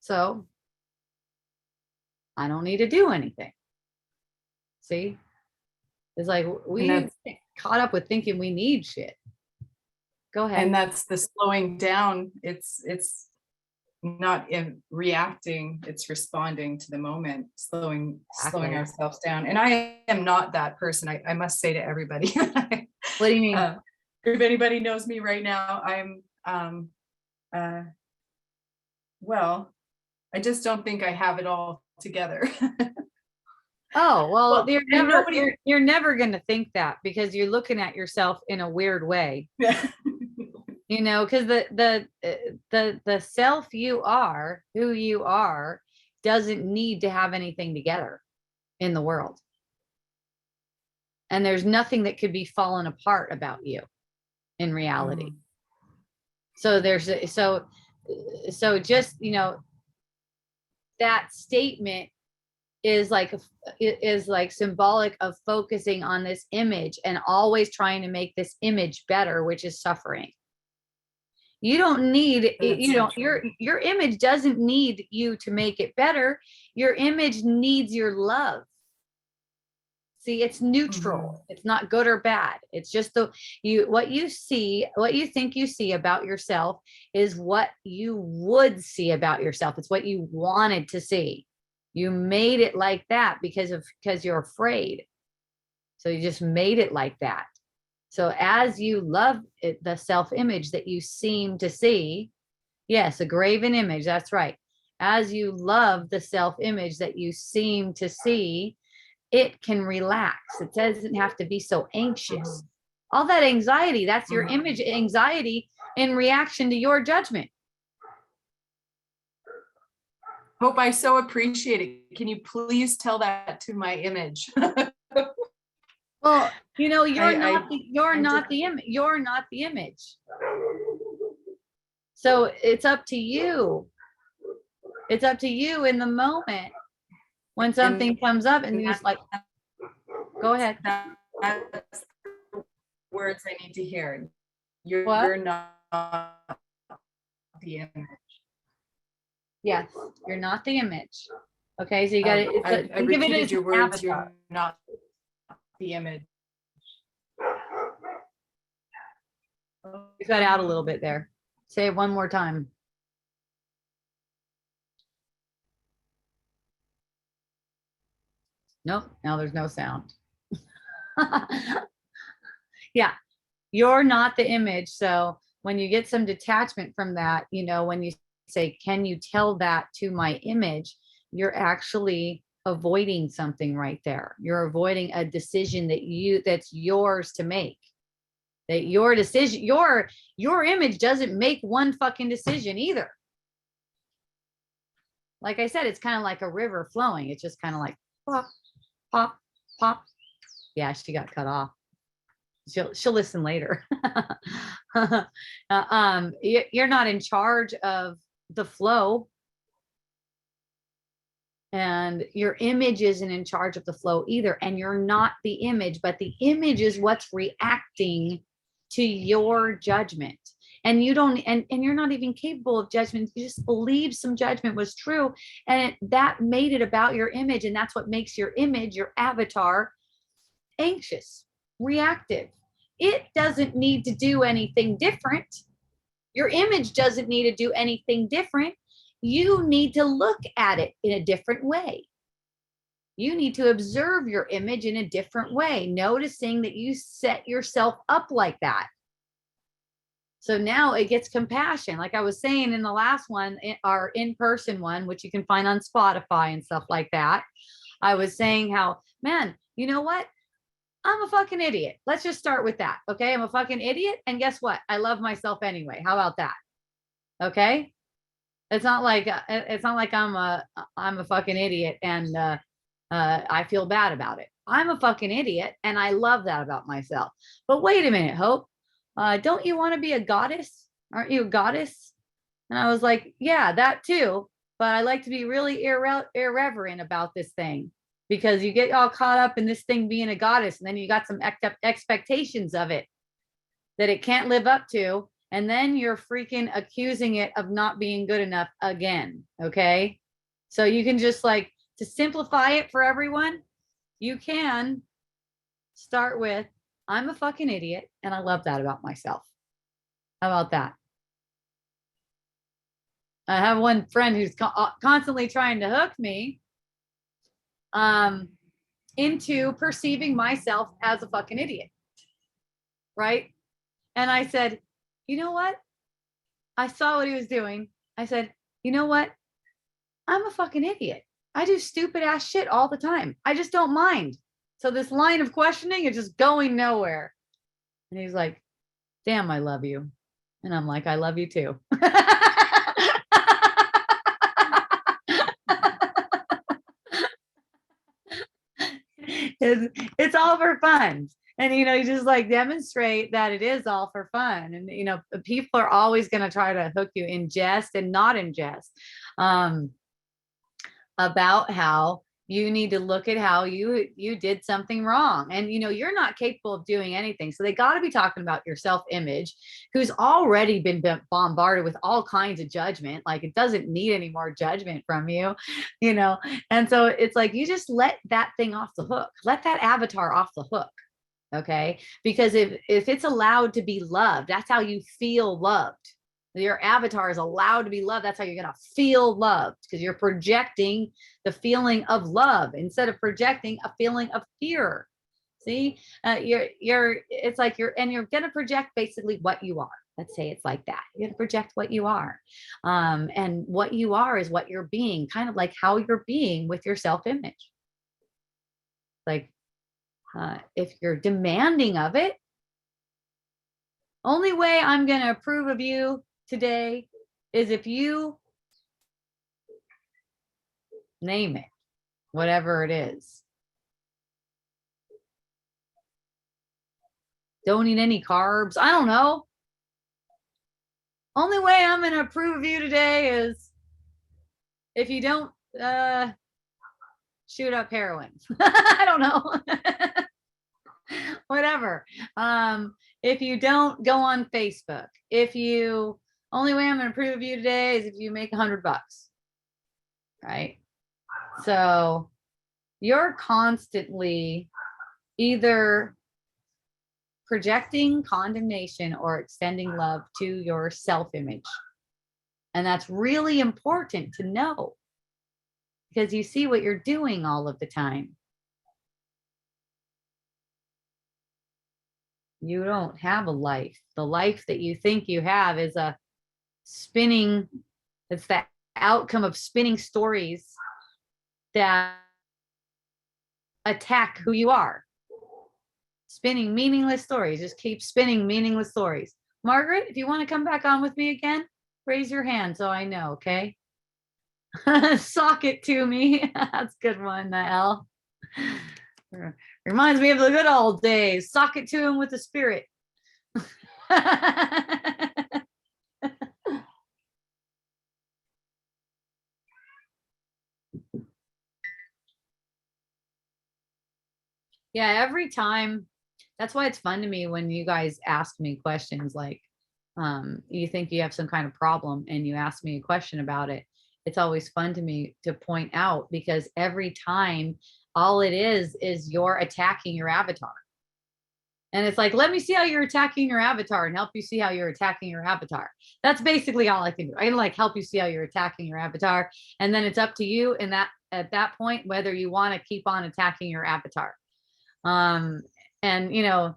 So I don't need to do anything. See? It's like we get caught up with thinking we need shit. Go ahead. and that's the slowing down. It's not in reacting, it's responding to the moment, slowing Exactly. ourselves down. And I am not that person. I must say to everybody. What do you mean? If anybody knows me right now, I'm well, I just don't think I have it all together. Oh, well, Well, and nobody, you're never going to think that because you're looking at yourself in a weird way. yeah. You know, because the self you are, who you are, doesn't need to have anything together in the world. And there's nothing that could be fallen apart about you in reality. Mhm. So so just, you know, that statement is like symbolic of focusing on this image and always trying to make this image better, which is suffering. You don't need, That's you so know, true. your image doesn't need you to make it better. Your image needs your love. See, it's neutral. Mhm. It's not good or bad. It's just what you see, what you think you see about yourself is what you would see about yourself. It's what you wanted to see. You made it like that because you're afraid. So you just made it like that. So as you love it, the self-image that you seem to see, yes, a graven image, that's right. As you love the self-image that you seem to see, it can relax. It doesn't have to be so anxious. Mhm. All that anxiety, that's your Mhm. image anxiety in reaction to your judgment. Hope I so appreciate it. Can you please tell that to my image? Well, you know, I you're I'm just not you're not the image. So it's up to you. It's up to you in the moment when something and comes up and you just like, go ahead. that's the words I need to hear. What? You're not the image. Yes, you're not the image. Okay, so you got to I think of it repeated as an your words. avatar. You're not the image. You cut out a little bit there. Say it one more time. Nope, now there's no sound. Yeah, you're not the image. So when you get some detachment from that, you know, when you say, can you tell that to my image? You're actually avoiding something right there. You're avoiding a decision that's yours to make. That your decision, your image doesn't make one fucking decision either. Like I said, it's kind of like a river flowing. It's just kind of like pop, pop, pop. Yeah, she got cut off. She'll listen later. You're not in charge of the flow, and your image isn't in charge of the flow either. And you're not the image, but the image is what's reacting to your judgment. And you don't, and you're not even capable of judgment. You just believe some judgment was true, and that made it about your image. And that's what makes your image, your avatar, anxious, reactive. It doesn't need to do anything different. Your image doesn't need to do anything different. You need to look at it in a different way. You need to observe your image in a different way, noticing that you set yourself up like that. So now it gets compassion. Like I was saying in the last one, our in-person one, which you can find on Spotify and stuff like that. I was saying how, man, you know what? I'm a fucking idiot. Let's just start with that. Okay. I'm a fucking idiot. And guess what? I love myself anyway. How about that? Okay. It's not like I'm a fucking idiot and I feel bad about it. I'm a fucking idiot and I love that about myself. But wait a minute, Hope. Don't you want to be a goddess? Aren't you a goddess? And I was like, yeah, that too. But I like to be really irreverent about this thing, because you get all caught up in this thing being a goddess, and then you got some expectations of it that it can't live up to. And then you're freaking accusing it of not being good enough again. Okay. So you can just, like, to simplify it for everyone, you can start with, I'm a fucking idiot and I love that about myself. How about that? I have one friend who's constantly trying to hook me into perceiving myself as a fucking idiot. Right. And I said, you know what? I saw what he was doing. I said, you know what? I'm a fucking idiot. I do stupid ass shit all the time. I just don't mind. So this line of questioning is just going nowhere. And he's like, damn, I love you. And I'm like, I love you too. It's all for fun. And, you know, you just like demonstrate that it is all for fun. And, you know, people are always going to try to hook you in jest and not in jest, about how you need to look at how you did something wrong. And, you know, you're not capable of doing anything. So they got to be talking about your self-image, who's already been bombarded with all kinds of judgment. Like, it doesn't need any more judgment from you, you know? And so it's like, you just let that thing off the hook, let that avatar off the hook. Okay. Because if it's allowed to be loved, that's how you feel loved. Your avatar is allowed to be loved. That's how you're going to feel loved, because you're projecting the feeling of love instead of projecting a feeling of fear. See, it's like you're going to project basically what you are. Let's say it's like that. You're going to project what you are. And what you are is what you're being, kind of like how you're being with your self-image. Like, if you're demanding of it, only way I'm going to approve of you today is if you name it, whatever it is. Don't eat any carbs. I don't know. Only way I'm going to approve of you today is if you don't shoot up heroin. I don't know. Whatever. If you don't go on Facebook, only way I'm going to approve of you today is if you make $100, right? So you're constantly either projecting condemnation or extending love to your self-image. And that's really important to know, because you see what you're doing all of the time. You don't have a life. The life that you think you have is it's the outcome of spinning stories that attack who you are. Spinning meaningless stories. Just keep spinning meaningless stories. Margaret, if you want to come back on with me again, raise your hand so I know, okay? Sock it to me. That's a good one, L. Reminds me of the good old days. Sock it to him with the spirit. Yeah, every time. That's why it's fun to me when you guys ask me questions like, you think you have some kind of problem and you ask me a question about it. It's always fun to me to point out, because every time all it is you're attacking your avatar. And it's like, let me see how you're attacking your avatar and help you see how you're attacking your avatar. That's basically all I can do. I can like help you see how you're attacking your avatar. And then it's up to you in that at that point, whether you want to keep on attacking your avatar. And you know,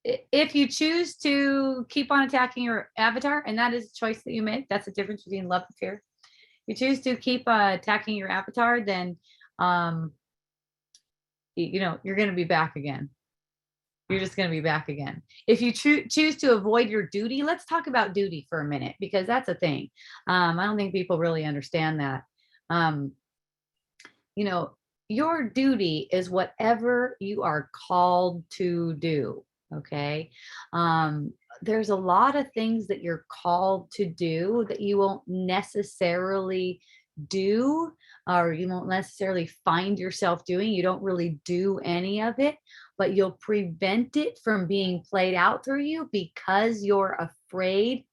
if you choose to keep on attacking your avatar, and that is a choice that you make, that's the difference between love and fear. You choose to keep attacking your avatar, then you know, you're going to be back again. You're just going to be back again. If you choose to avoid your duty, let's talk about duty for a minute, because that's a thing. I don't think people really understand that. You know, your duty is whatever you are called to do. Okay. There's a lot of things that you're called to do that you won't necessarily do, or you won't necessarily find yourself doing. You don't really do any of it, but you'll prevent it from being played out through you because you're afraid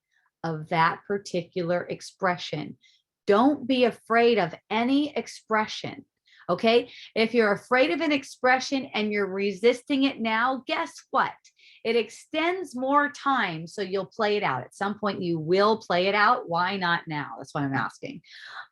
of that particular expression. Don't be afraid of any expression. Okay. If you're afraid of an expression and you're resisting it now, guess what? It extends more time. So you'll play it out. At some point, you will play it out. Why not now? That's what I'm asking.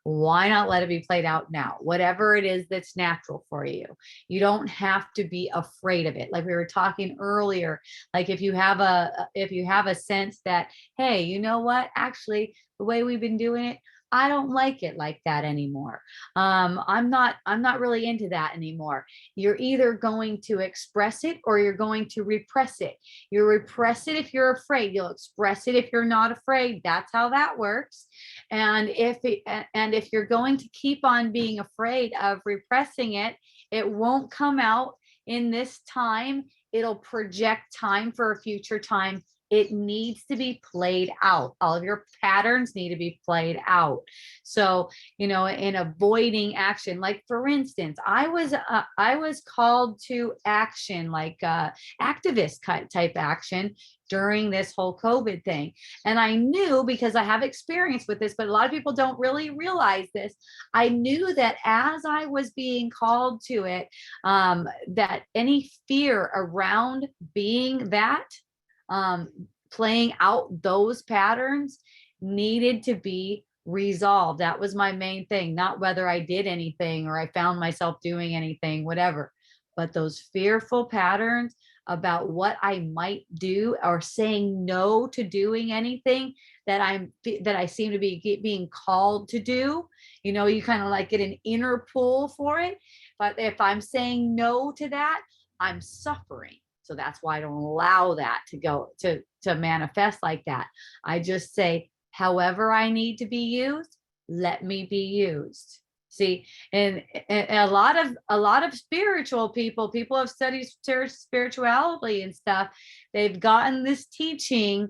Why not let it be played out now? Whatever it is that's natural for you. You don't have to be afraid of it. Like we were talking earlier, like if you have a sense that, hey, you know what? Actually, the way we've been doing it, I don't like it like that anymore. I'm not really into that anymore. You're either going to express it or you're going to repress it. You repress it if you're afraid. You'll express it if you're not afraid. That's how that works. And if you're going to keep on being afraid of repressing it, it won't come out in this time. It'll project time for a future time. It needs to be played out. All of your patterns need to be played out. So, you know, in avoiding action, like for instance, I was called to action, like activist type action during this whole COVID thing. And I knew, because I have experience with this, but a lot of people don't really realize this. I knew that as I was being called to it, that any fear around being that, playing out those patterns needed to be resolved. That was my main thing, not whether I did anything or I found myself doing anything, whatever, but those fearful patterns about what I might do or saying no to doing anything that I seem to be being called to do. You know, you kind of like get an inner pull for it. But if I'm saying no to that, I'm suffering. So that's why I don't allow that to go to manifest like that. I just say, however I need to be used, let me be used. See, and a lot of spiritual people have studied spirituality and stuff. They've gotten this teaching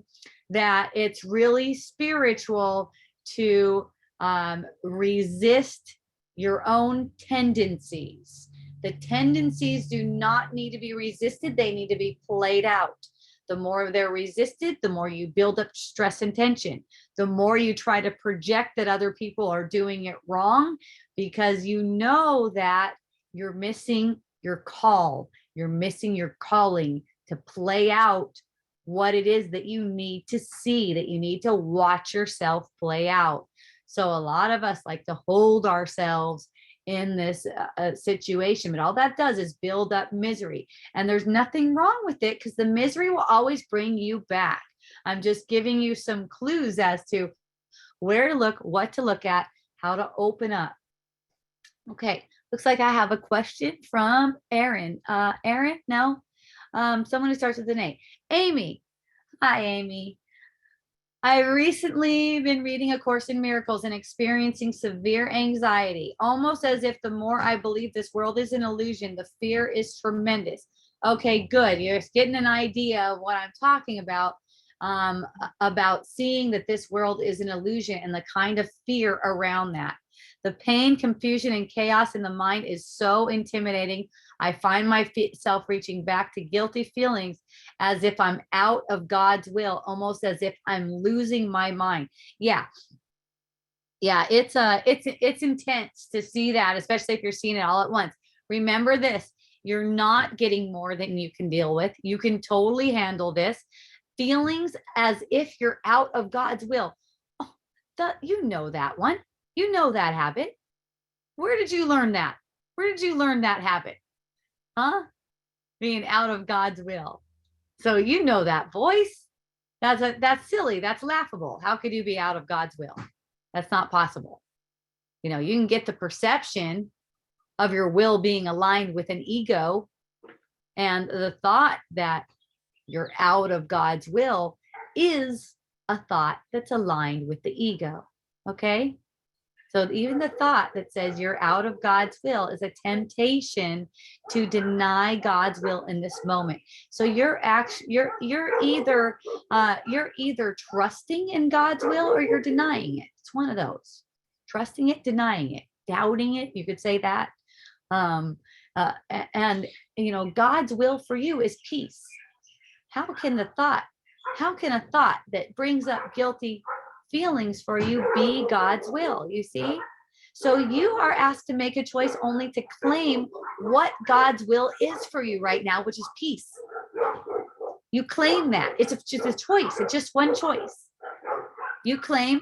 that it's really spiritual to resist your own tendencies. The tendencies do not need to be resisted. They need to be played out. The more they're resisted, the more you build up stress and tension. The more you try to project that other people are doing it wrong, because you know that you're missing your call. You're missing your calling to play out what it is that you need to see, that you need to watch yourself play out. So a lot of us like to hold ourselves in this situation, but all that does is build up misery, and there's nothing wrong with it, because the misery will always bring you back. I'm just giving you some clues as to where to look, what to look at, how to open up. Okay, Looks like I have a question from Aaron. Aaron, no. Someone who starts with an A. Amy. Hi, Amy. I recently been reading A Course in Miracles and experiencing severe anxiety, almost as if the more I believe this world is an illusion, the fear is tremendous. Okay, good. You're just getting an idea of what I'm talking about seeing that this world is an illusion and the kind of fear around that. The pain, confusion, and chaos in the mind is so intimidating. I find myself reaching back to guilty feelings as if I'm out of God's will, almost as if I'm losing my mind. Yeah. Yeah, it's intense to see that, especially if you're seeing it all at once. Remember this, you're not getting more than you can deal with. You can totally handle this. Feelings as if you're out of God's will. Oh, you know that one. You know that habit. Where did you learn that? Where did you learn that habit? Huh? Being out of God's will. So you know that voice. That's silly. That's laughable. How could you be out of God's will? That's not possible. You know, you can get the perception of your will being aligned with an ego, and the thought that you're out of God's will is a thought that's aligned with the ego. Okay. So even the thought that says you're out of God's will is a temptation to deny God's will in this moment. So you're either trusting in God's will or you're denying it. It's one of those. Trusting it, denying it, doubting it. You could say that. And you know, God's will for you is peace. How can a thought that brings up guilty feelings for you be God's will? You see? So you are asked to make a choice only to claim what God's will is for you right now, which is peace. You claim that. It's just a choice. It's just one choice. You claim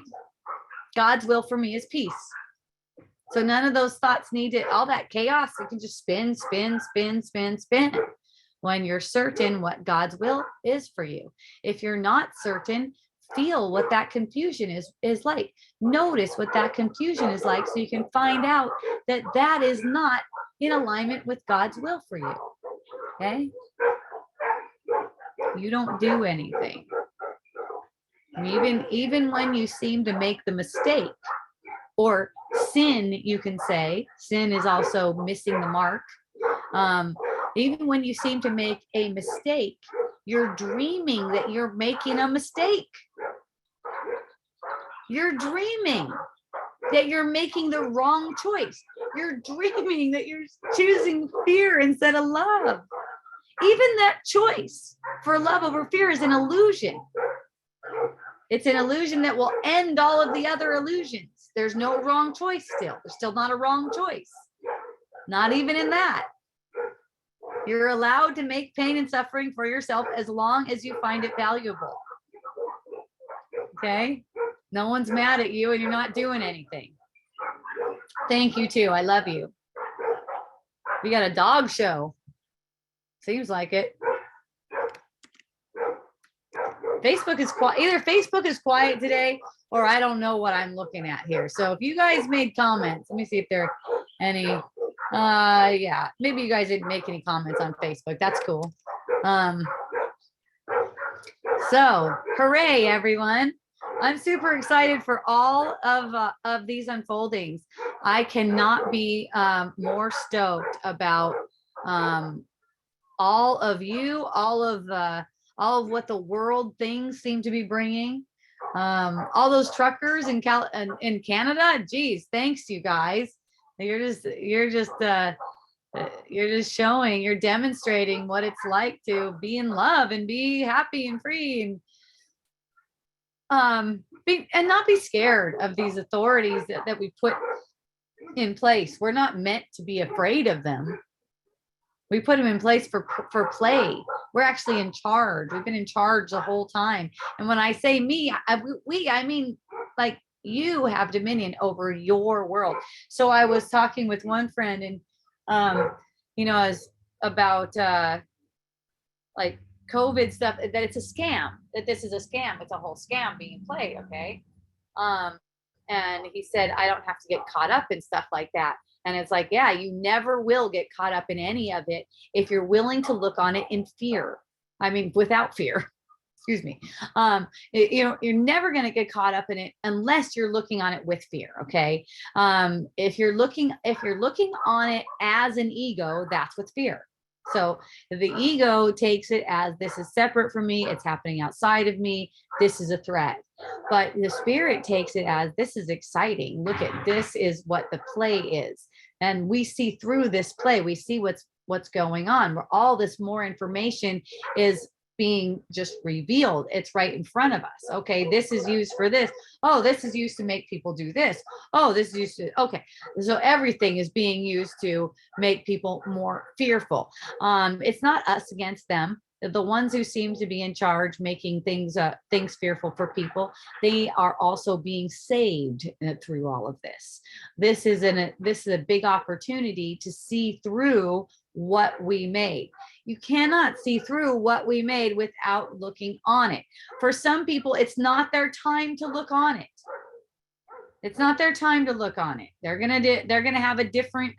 God's will for me is peace. So none of those thoughts need it, all that chaos. You can just spin, spin, spin, spin, spin. When you're certain what God's will is for you. If you're not certain, feel what that confusion is like. Notice what that confusion is like so you can find out that that is not in alignment with God's will for you. Okay? You don't do anything. Even when you seem to make the mistake or sin, you can say, sin is also missing the mark. Even when you seem to make a mistake, you're dreaming that you're making a mistake. You're dreaming that you're making the wrong choice. You're dreaming that you're choosing fear instead of love. Even that choice for love over fear is an illusion. It's an illusion that will end all of the other illusions. There's no wrong choice still. There's still not a wrong choice. Not even in that. You're allowed to make pain and suffering for yourself as long as you find it valuable. Okay? No one's mad at you and you're not doing anything. Thank you too. I love you. We got a dog show. Seems like it. Facebook is quiet. Either Facebook is quiet today or I don't know what I'm looking at here. So if you guys made comments, let me see if there are any. Yeah, maybe you guys didn't make any comments on Facebook. That's cool. So hooray, everyone. I'm super excited for all of these unfoldings. I cannot be more stoked about all of you, all of what the world things seem to be bringing. All those truckers in Canada, geez, thanks you guys. You're just showing, you're demonstrating what it's like to be in love and be happy and free and not be scared of these authorities that we put in place. We're not meant to be afraid of them. We put them in place for play. We're actually in charge. We've been in charge the whole time. And when I say me, I mean like you have dominion over your world. So I was talking with one friend and, as about like COVID stuff, that it's a scam, that this is a scam. It's a whole scam being played. Okay. And he said, I don't have to get caught up in stuff like that. And it's like, yeah, you never will get caught up in any of it if you're willing to look on it in fear. I mean, without fear. Excuse me. You're never going to get caught up in it unless you're looking on it with fear. Okay. If you're looking on it as an ego, that's with fear. So the ego takes it as, this is separate from me. It's happening outside of me. This is a threat. But the spirit takes it as, this is exciting. Look at, this is what the play is. And we see through this play, we see what's going on, where all this more information is being just revealed. It's right in front of us. Okay, this is used for this. Oh, this is used to make people do this. Oh, this is used to, okay. So everything is being used to make people more fearful. It's not us against them. The ones who seem to be in charge, making things fearful for people, they are also being saved through all of this. This is a big opportunity to see through what we made. You cannot see through what we made without looking on it. For some people, it's not their time to look on it. It's not their time to look on it. They're gonna have a different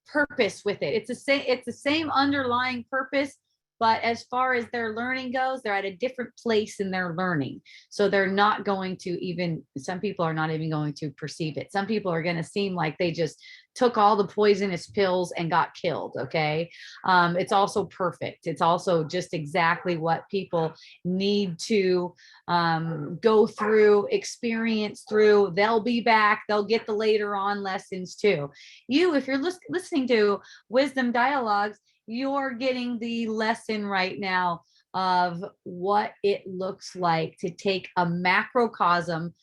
purpose with it. It's the same underlying purpose, but as far as their learning goes, they're at a different place in their learning. So they're not going to even, some people are not even going to perceive it. Some people are going to seem like they just took all the poisonous pills and got killed. Okay. It's also perfect. It's also just exactly what people need to go through, experience through. They'll be back. They'll get the later on lessons too. If you're listening to Wisdom Dialogues, you're getting the lesson right now of what it looks like to take a macrocosm,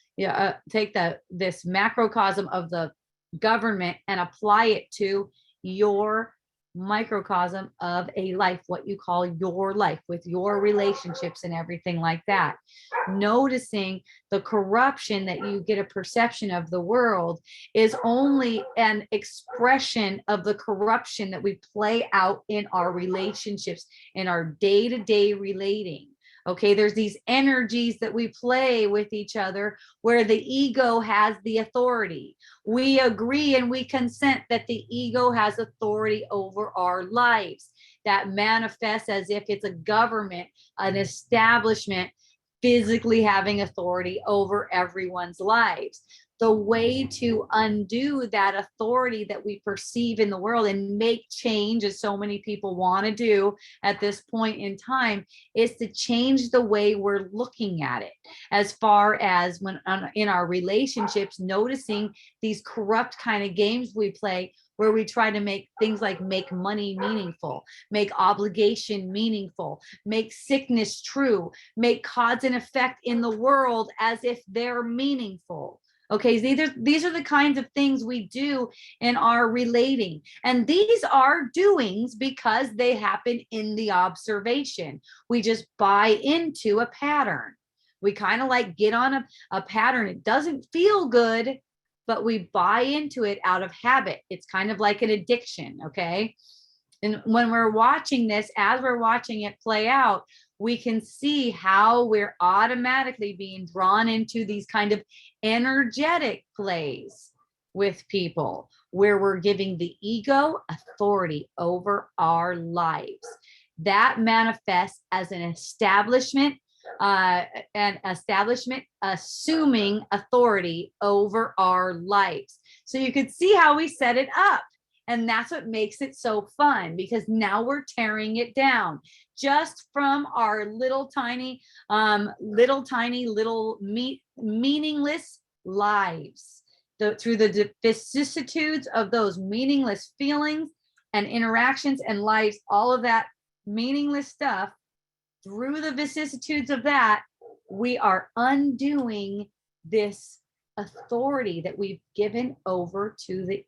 take this macrocosm of the government and apply it to your microcosm of a life, what you call your life, with your relationships and everything like that. Noticing the corruption that you get a perception of the world is only an expression of the corruption that we play out in our relationships, in our day-to-day relating. Okay, there's these energies that we play with each other where the ego has the authority. We agree and we consent that the ego has authority over our lives. That manifests as if it's a government, an establishment, physically having authority over everyone's lives. The way to undo that authority that we perceive in the world and make change, as so many people want to do at this point in time, is to change the way we're looking at it. As far as when in our relationships, noticing these corrupt kind of games we play, where we try to make things like make money meaningful, make obligation meaningful, make sickness true, make cause and effect in the world as if they're meaningful. Okay, these are the kinds of things we do in our relating. And these are doings because they happen in the observation. We just buy into a pattern. We kind of like get on a pattern. It doesn't feel good, but we buy into it out of habit. It's kind of like an addiction, okay? And when we're watching this, as we're watching it play out, we can see how we're automatically being drawn into these kind of energetic plays with people where we're giving the ego authority over our lives. That manifests as an establishment assuming authority over our lives. So you could see how we set it up. And that's what makes it so fun, because now we're tearing it down just from our little tiny meaningless lives. Through the vicissitudes of those meaningless feelings and interactions and lives, all of that meaningless stuff, through the vicissitudes of that, we are undoing this authority that we've given over to the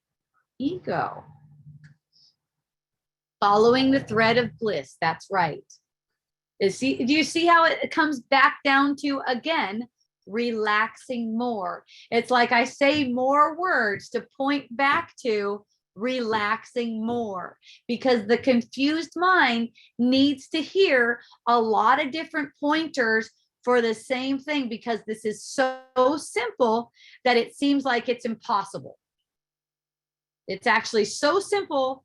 ego. Following the thread of bliss. That's right. Do you see how it comes back down to, again, relaxing more? It's like I say more words to point back to relaxing more, because the confused mind needs to hear a lot of different pointers for the same thing, because this is so simple that it seems like it's impossible. It's actually so simple,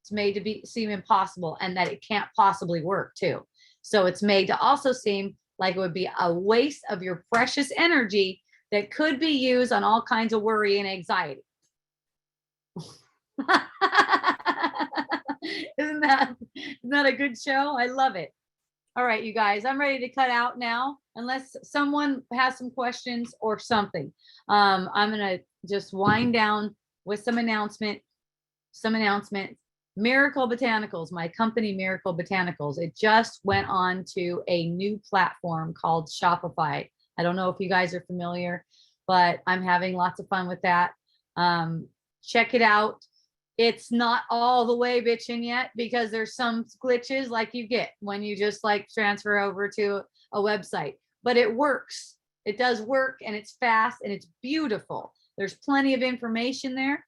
it's made to seem impossible, and that it can't possibly work too. So it's made to also seem like it would be a waste of your precious energy that could be used on all kinds of worry and anxiety. Isn't that a good show? I love it. All right, you guys, I'm ready to cut out now, unless someone has some questions or something. I'm gonna just wind down with some announcements. Miracle Botanicals, my company Miracle Botanicals, it just went on to a new platform called Shopify. I don't know if you guys are familiar, but I'm having lots of fun with that. Check it out. It's not all the way bitching yet, because there's some glitches like you get when you just like transfer over to a website, but it works. It does work, and it's fast and it's beautiful. There's plenty of information there.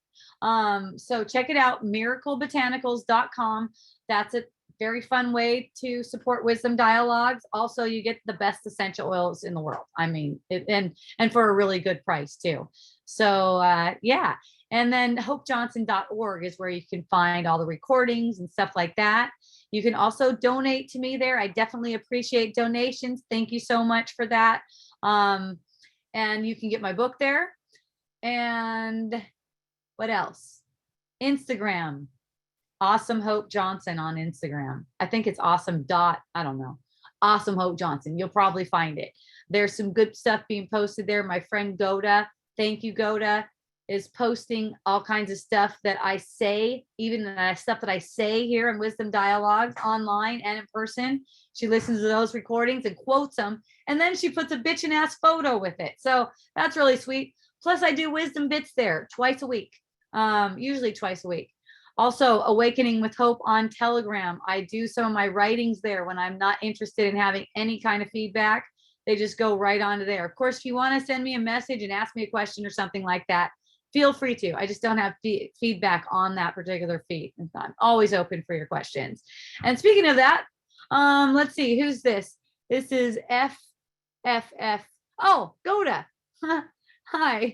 So check it out, miraclebotanicals.com. That's a very fun way to support Wisdom Dialogues. Also, you get the best essential oils in the world. I mean, and for a really good price too. So yeah. And then hopejohnson.org is where you can find all the recordings and stuff like that. You can also donate to me there. I definitely appreciate donations. Thank you so much for that. And you can get my book there. And what else? Instagram, Awesome Hope Johnson on Instagram. I think it's awesome. I don't know. Awesome Hope Johnson. You'll probably find it. There's some good stuff being posted there. My friend Goda, thank you, Goda, is posting all kinds of stuff that I say, even the stuff that I say here in Wisdom Dialogues online and in person. She listens to those recordings and quotes them, and then she puts a bitchin' ass photo with it. So that's really sweet. Plus, I do wisdom bits there twice a week, usually twice a week. Also, Awakening with Hope on Telegram. I do some of my writings there when I'm not interested in having any kind of feedback. They just go right onto there. Of course, if you want to send me a message and ask me a question or something like that, feel free to. I just don't have feedback on that particular feed. I'm always open for your questions. And speaking of that, let's see, who's this? This is FFF. Oh, Goda. Hi.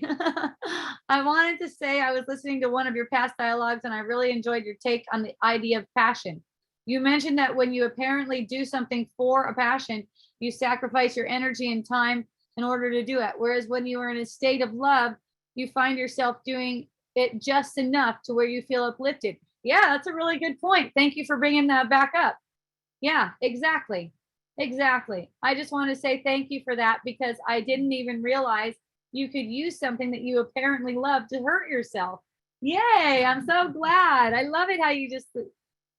I wanted to say I was listening to one of your past dialogues, and I really enjoyed your take on the idea of passion. You mentioned that when you apparently do something for a passion, you sacrifice your energy and time in order to do it. Whereas when you are in a state of love, you find yourself doing it just enough to where you feel uplifted. Yeah, that's a really good point. Thank you for bringing that back up. Yeah, exactly. Exactly. I just want to say thank you for that, because I didn't even realize you could use something that you apparently love to hurt yourself. Yay, I'm so glad. I love it how you just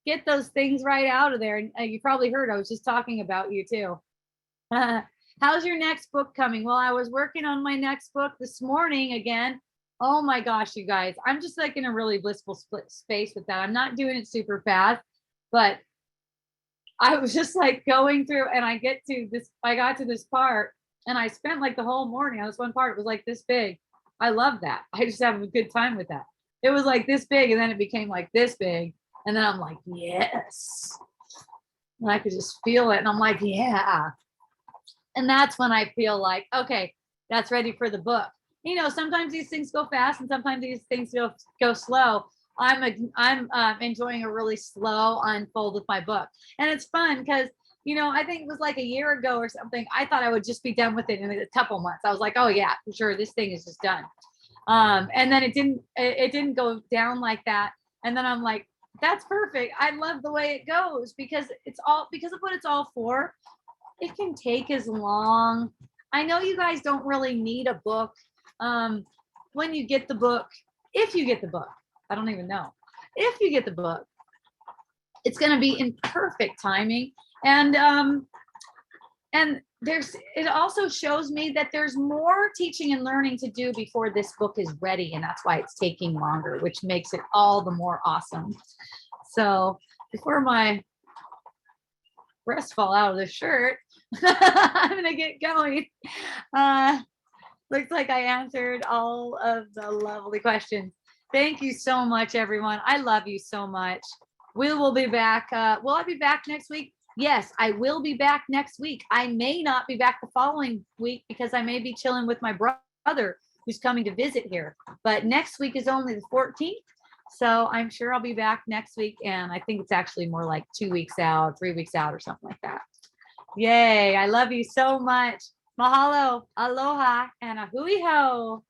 get those things right out of there. And you probably heard I was just talking about you too. How's your next book coming? Well, I was working on my next book this morning again. Oh my gosh, you guys, I'm just like in a really blissful space with that. I'm not doing it super fast, but I was just like going through, and I got to this part, and I spent like the whole morning on this one part. It was like this big. I love that. I just have a good time with that. It was like this big, and then it became like this big. And then I'm like, yes. And I could just feel it. And I'm like, yeah. And that's when I feel like, okay, that's ready for the book. You know, sometimes these things go fast and sometimes these things go slow. I'm enjoying a really slow unfold with my book. And it's fun because, you know, I think it was like a year ago or something. I thought I would just be done with it in a couple months. I was like, oh yeah, for sure, this thing is just done. And then it didn't go down like that. And then I'm like, that's perfect. I love the way it goes because of what it's all for. It can take as long. I know you guys don't really need a book. When you get the book, if you get the book, I don't even know. If you get the book, it's going to be in perfect timing. And it also shows me that there's more teaching and learning to do before this book is ready. And that's why it's taking longer, which makes it all the more awesome. So before my breasts fall out of the shirt, I'm going to get going. Looks like I answered all of the lovely questions. Thank you so much, everyone. I love you so much. We will be back. Will I be back next week? yes, I will be back next week. I may not be back the following week because I may be chilling with my brother who's coming to visit here. But next week is only the 14th. So I'm sure I'll be back next week. And I think it's actually more like 2 weeks out, 3 weeks out, or something like that. Yay. I love you so much. Mahalo, aloha, and a hui ho.